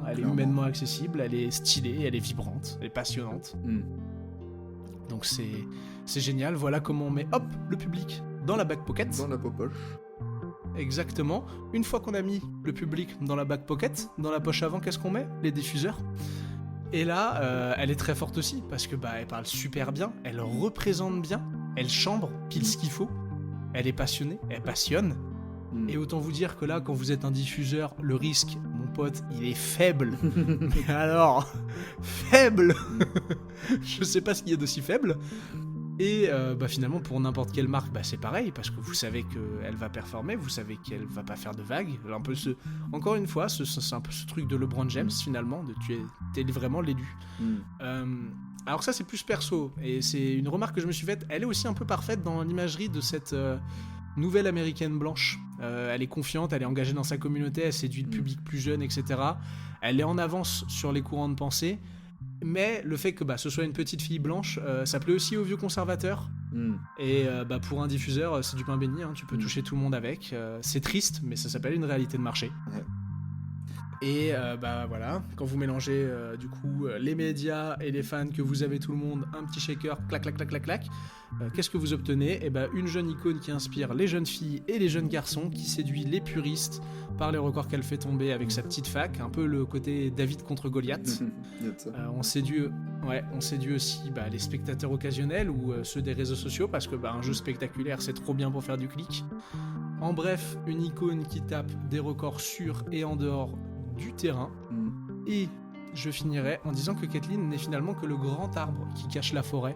Elle est humainement accessible, elle est stylée, elle est vibrante, elle est passionnante. Donc c'est génial. Voilà comment on met le public dans la back pocket. Dans la poche. Exactement. Une fois qu'on a mis le public dans la back pocket, dans la poche avant, qu'est-ce qu'on met? Les diffuseurs. Et là, elle est très forte aussi, parce que elle parle super bien, elle représente bien, elle chambre pile ce qu'il faut, elle est passionnée, elle passionne. Et autant vous dire que là, quand vous êtes un diffuseur, le risque, mon pote, il est faible. Mais alors, faible. Je sais pas ce qu'il y a d'aussi faible. Et finalement, pour n'importe quelle marque, c'est pareil, parce que vous savez qu'elle va performer, vous savez qu'elle va pas faire de vagues. Un peu encore une fois, c'est un peu ce truc de LeBron James, finalement, de t'es vraiment l'élu. Alors ça, c'est plus perso, et c'est une remarque que je me suis faite. Elle est aussi un peu parfaite dans l'imagerie de cette nouvelle américaine blanche. Elle est confiante, elle est engagée dans sa communauté, elle séduit le public plus jeune, etc. Elle est en avance sur les courants de pensée. Mais le fait que ce soit une petite fille blanche, ça plaît aussi aux vieux conservateurs. Et pour un diffuseur, c'est du pain béni, hein, tu peux toucher tout le monde avec. C'est triste, mais ça s'appelle une réalité de marché. Ouais. Et voilà, quand vous mélangez les médias et les fans, que vous avez tout le monde, un petit shaker, clac, clac, clac, clac, clac, qu'est-ce que vous obtenez ? Une jeune icône qui inspire les jeunes filles et les jeunes garçons, qui séduit les puristes par les records qu'elle fait tomber avec sa petite fac, un peu le côté David contre Goliath. On séduit aussi les spectateurs occasionnels ou ceux des réseaux sociaux, parce que un jeu spectaculaire, c'est trop bien pour faire du clic. En bref, une icône qui tape des records sur et en dehors du terrain. Et je finirai en disant que Caitlyn n'est finalement que le grand arbre qui cache la forêt,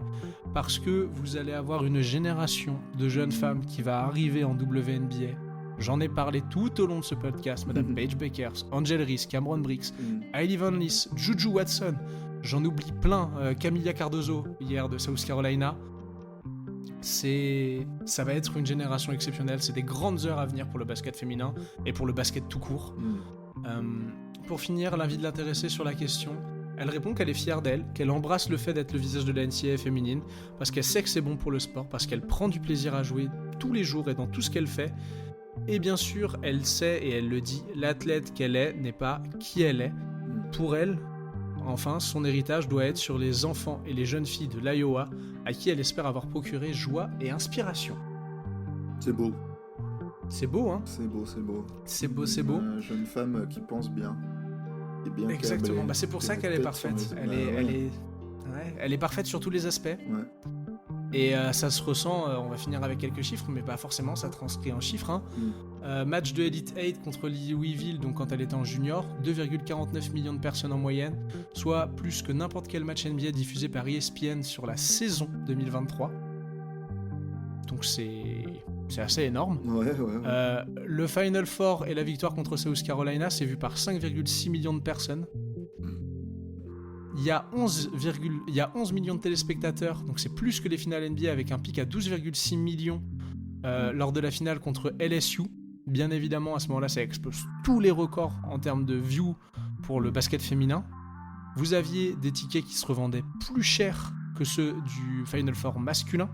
parce que vous allez avoir une génération de jeunes femmes qui va arriver en WNBA. J'en ai parlé tout au long de ce podcast. Madame Paige Bueckers, Angel Reese, Cameron Brix, Hailey Van Lith, Juju Watson, j'en oublie plein, Camilla Cardozo hier de South Carolina. Ça va être une génération exceptionnelle, c'est des grandes heures à venir pour le basket féminin et pour le basket tout court. Pour finir, l'envie de l'intéresser sur la question, elle répond qu'elle est fière d'elle, qu'elle embrasse le fait d'être le visage de la NCAA féminine, parce qu'elle sait que c'est bon pour le sport, parce qu'elle prend du plaisir à jouer tous les jours et dans tout ce qu'elle fait. Et bien sûr, elle sait et elle le dit, l'athlète qu'elle est n'est pas qui elle est. Pour elle, enfin, son héritage doit être sur les enfants et les jeunes filles de l'Iowa, à qui elle espère avoir procuré joie et inspiration. C'est beau. C'est beau, hein ? C'est beau. C'est beau. Une jeune femme qui pense bien. Et bien exactement, câblée, c'est pour ça qu'elle est parfaite. Elle est parfaite sur tous les aspects. Ouais. Et ça se ressent, on va finir avec quelques chiffres, mais pas forcément, ça transcrit en chiffres. Hein. Match de Elite 8 contre Louisville, donc quand elle était en junior, 2,49 millions de personnes en moyenne, soit plus que n'importe quel match NBA diffusé par ESPN sur la saison 2023. Donc c'est assez énorme. Ouais. Le Final Four et la victoire contre South Carolina, c'est vu par 5,6 millions de personnes. Il y a 11 millions de téléspectateurs, donc c'est plus que les finales NBA, avec un pic à 12,6 millions lors de la finale contre LSU. Bien évidemment, à ce moment-là, ça explose tous les records en termes de views pour le basket féminin. Vous aviez des tickets qui se revendaient plus cher que ceux du Final Four masculin.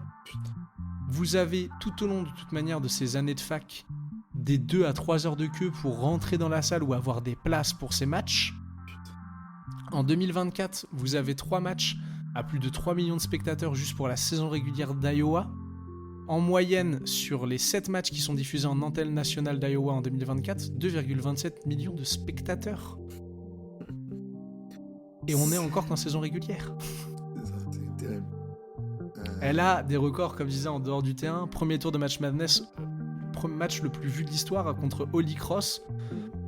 Vous avez tout au long, de toute manière, de ces années de fac, des 2 à 3 heures de queue pour rentrer dans la salle ou avoir des places pour ces matchs. En 2024, vous avez 3 matchs à plus de 3 millions de spectateurs juste pour la saison régulière d'Iowa. En moyenne, sur les 7 matchs qui sont diffusés en antenne nationale d'Iowa en 2024, 2,27 millions de spectateurs. Et on est encore qu'en saison régulière. C'est terrible. Elle a des records, comme je disais, en dehors du terrain. Premier tour de Match Madness, match le plus vu de l'histoire contre Holy Cross.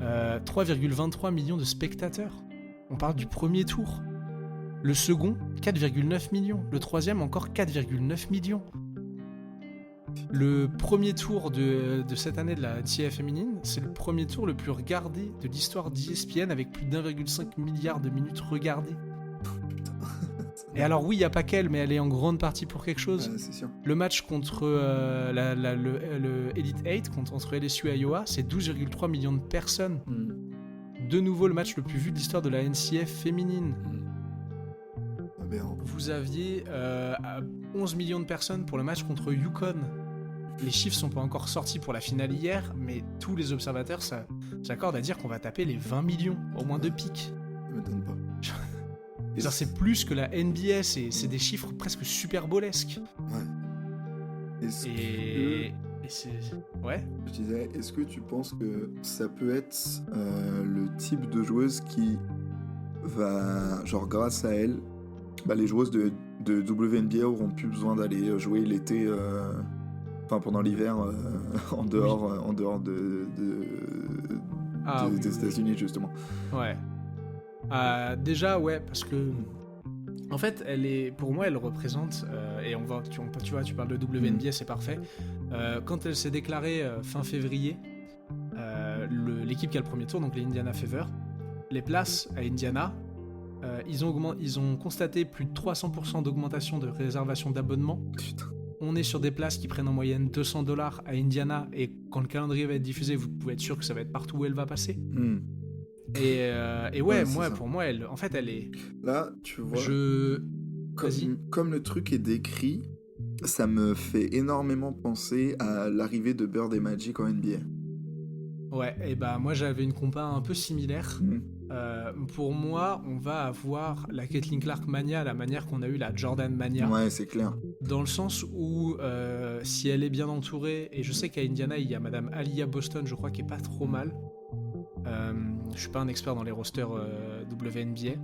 3,23 millions de spectateurs. On parle du premier tour. Le second, 4,9 millions. Le troisième, encore 4,9 millions. Le premier tour de cette année de la NCAA féminine, c'est le premier tour le plus regardé de l'histoire d'ESPN, avec plus d'1,5 milliard de minutes regardées. Et alors oui, il n'y a pas qu'elle, mais elle est en grande partie pour quelque chose. C'est sûr. Le match contre le Elite 8, entre LSU et Iowa, c'est 12,3 millions de personnes. De nouveau, le match le plus vu de l'histoire de la NCAA féminine. Vous aviez 11 millions de personnes pour le match contre UConn. Les chiffres sont pas encore sortis pour la finale hier, mais tous les observateurs s'accordent à dire qu'on va taper les 20 millions, au moins de pics. Ça m'étonne pas. C'est plus que la NBA, c'est des chiffres presque superbolesques. Ouais. Ouais. Je disais, est-ce que tu penses que ça peut être le type de joueuse qui va, genre grâce à elle, les joueuses de WNBA auront plus besoin d'aller jouer l'été, pendant l'hiver, en dehors des États-Unis, justement. Ouais. Déjà, ouais, parce que En fait, pour moi, elle représente, et tu vois, tu parles de WNBA, c'est parfait. Quand elle s'est déclarée fin février, l'équipe qui a le premier tour, donc les Indiana Fever, les places à Indiana, ils ont constaté plus de 300% d'augmentation de réservation d'abonnement. Putain. On est sur des places qui prennent en moyenne $200 à Indiana, et quand le calendrier va être diffusé, vous pouvez être sûr que ça va être partout où elle va passer. Et ouais, pour moi, elle est... Là, tu vois, Vas-y. comme le truc est décrit, ça me fait énormément penser à l'arrivée de Bird et Magic en NBA. Ouais, et bah moi j'avais une compa un peu similaire. Pour moi, on va avoir la Caitlin Clark Mania à la manière qu'on a eu la Jordan Mania. Ouais, c'est clair. Dans le sens où, si elle est bien entourée, et je sais qu'à Indiana, il y a Madame Aliyah Boston, je crois, qui est pas trop mal. Je suis pas un expert dans les rosters WNBA,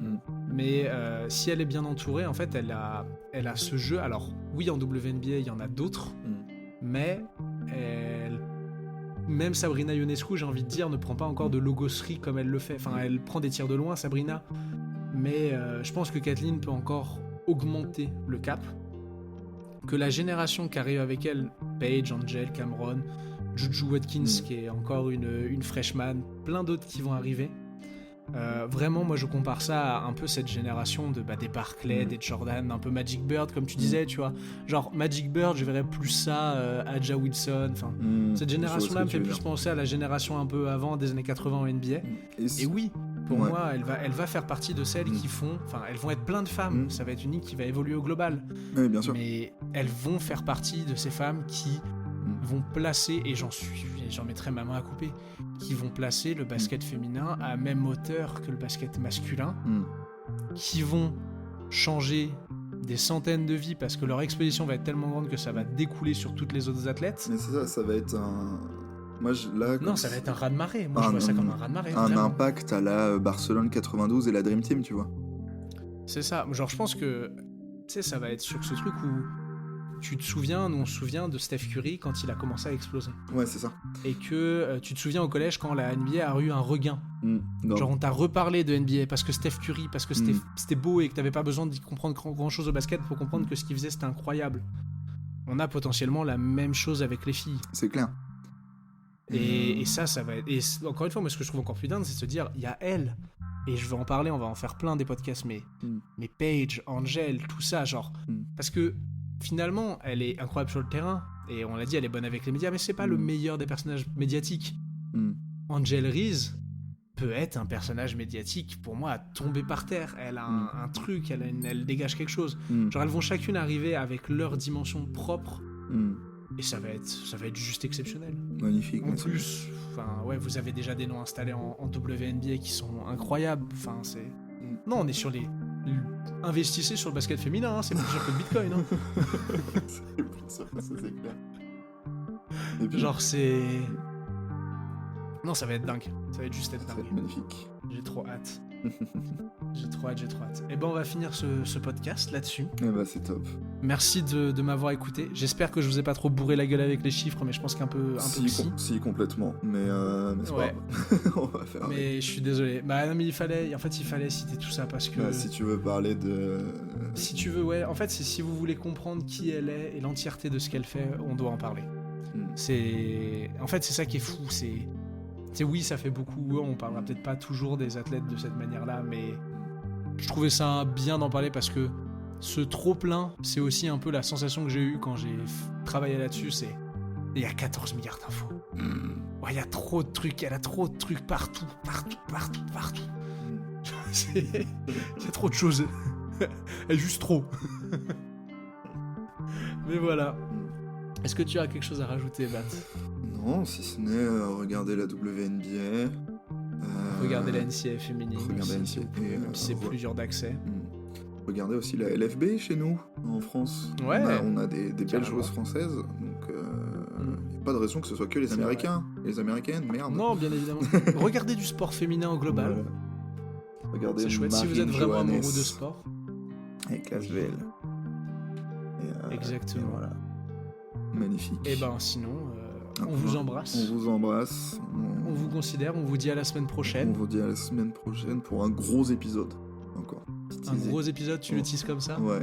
mais si elle est bien entourée, en fait, elle a ce jeu. Alors, oui, en WNBA, il y en a d'autres, mais même Sabrina Ionescu, j'ai envie de dire, ne prend pas encore de logosserie comme elle le fait. Enfin, elle prend des tirs de loin, Sabrina, mais je pense que Kathleen peut encore augmenter le cap. Que la génération qui arrive avec elle, Paige, Angel, Cameron, Juju Watkins, qui est encore une freshman, plein d'autres qui vont arriver. Vraiment, moi, je compare ça à un peu cette génération des Barclay, des Jordan, un peu Magic Bird, comme tu disais, tu vois. Genre, Magic Bird, je verrais plus ça à Aja Wilson. Enfin, cette génération-là me fait plus penser à la génération un peu avant des années 80 en NBA. Et oui, pour moi, elle va faire partie de celles qui font... Enfin, elles vont être plein de femmes. Ça va être une ligue qui va évoluer au global. Oui, bien sûr. Mais elles vont faire partie de ces femmes qui vont placer, et j'en mettrai ma main à couper, qui vont placer le basket féminin à même hauteur que le basket masculin, qui vont changer des centaines de vies parce que leur exposition va être tellement grande que ça va découler sur toutes les autres athlètes. Mais c'est ça, ça va être un... ça va être un raz-de-marée. Moi, je vois ça comme un raz-de-marée. Un vraiment. impact à la Barcelone 92 et la Dream Team, tu vois. C'est ça. Genre, je pense que, tu sais, ça va être sur ce truc où on se souvient de Steph Curry quand il a commencé à exploser. Ouais, c'est ça. Et que tu te souviens au collège quand la NBA a eu un regain. Genre, on t'a reparlé de NBA parce que Steph Curry, parce que c'était beau et que t'avais pas besoin d'y comprendre grand chose au basket pour comprendre que ce qu'il faisait c'était incroyable. On a potentiellement la même chose avec les filles. C'est clair. Et ça va être... Et encore une fois, moi, ce que je trouve encore plus dingue, c'est de se dire, il y a elle, et je vais en parler, on va en faire plein des podcasts, mais Paige, Angel, tout ça, genre... Parce que, finalement, elle est incroyable sur le terrain, et on l'a dit, elle est bonne avec les médias, mais c'est pas le meilleur des personnages médiatiques. Angel Reese peut être un personnage médiatique, pour moi, à tomber par terre. Elle a un truc, elle dégage quelque chose. Genre, elles vont chacune arriver avec leur dimension propre, et ça va être juste exceptionnel. Magnifique. En plus, vous avez déjà des noms installés en WNBA qui sont incroyables. Enfin, c'est... Non, on est sur les... Investissez sur le basket féminin, c'est plus cher que le Bitcoin. C'est clair. Et puis... Genre, c'est... Non, ça va être dingue. Ça va être juste être dingue. Ça va être magnifique. J'ai trop hâte. J'ai trop hâte. Et ben, on va finir ce podcast là-dessus. Et bah, c'est top. Merci de m'avoir écouté. J'espère que je vous ai pas trop bourré la gueule avec les chiffres, mais je pense qu'un peu si, complètement. Mais c'est ouais. pas on va faire. Mais je suis désolé. Bah non, mais il fallait citer tout ça parce que... Bah, si tu veux parler de... Si tu veux, ouais. En fait, si vous voulez comprendre qui elle est et l'entièreté de ce qu'elle fait, on doit en parler. En fait, c'est ça qui est fou. Oui, ça fait beaucoup. On parlera peut-être pas toujours des athlètes de cette manière-là, mais je trouvais ça bien d'en parler parce que ce trop-plein, c'est aussi un peu la sensation que j'ai eue quand j'ai travaillé là-dessus, c'est... Il y a 14 milliards d'infos. Ouais, il y a trop de trucs, elle a trop de trucs partout. Il y a trop de choses. Elle est juste trop. Mais voilà. Est-ce que tu as quelque chose à rajouter, Bat ? Non, si ce n'est regarder la WNBA. Regarder la NCAA féminine. Regarder la NCAA. Même si c'est plus dur d'accès. Regardez aussi la LFB chez nous, en France. Ouais. On a des belles joueuses françaises, donc y a pas de raison que ce soit que les Américains. Les Américaines, merde. Non, bien évidemment. Regardez du sport féminin au global. Voilà. Regardez c'est chouette si vous êtes vraiment amoureux de sport. Avec Lasvel. Exactement. Et voilà. Magnifique. Et ben sinon, on vous embrasse. On vous embrasse. On vous considère, on vous dit à la semaine prochaine. On vous dit à la semaine prochaine pour un gros épisode. Encore. Un gros épisode, tu le teases comme ça? Ouais.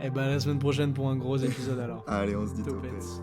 Eh ben, la semaine prochaine pour un gros épisode alors. Allez, on se dit Topette. topette.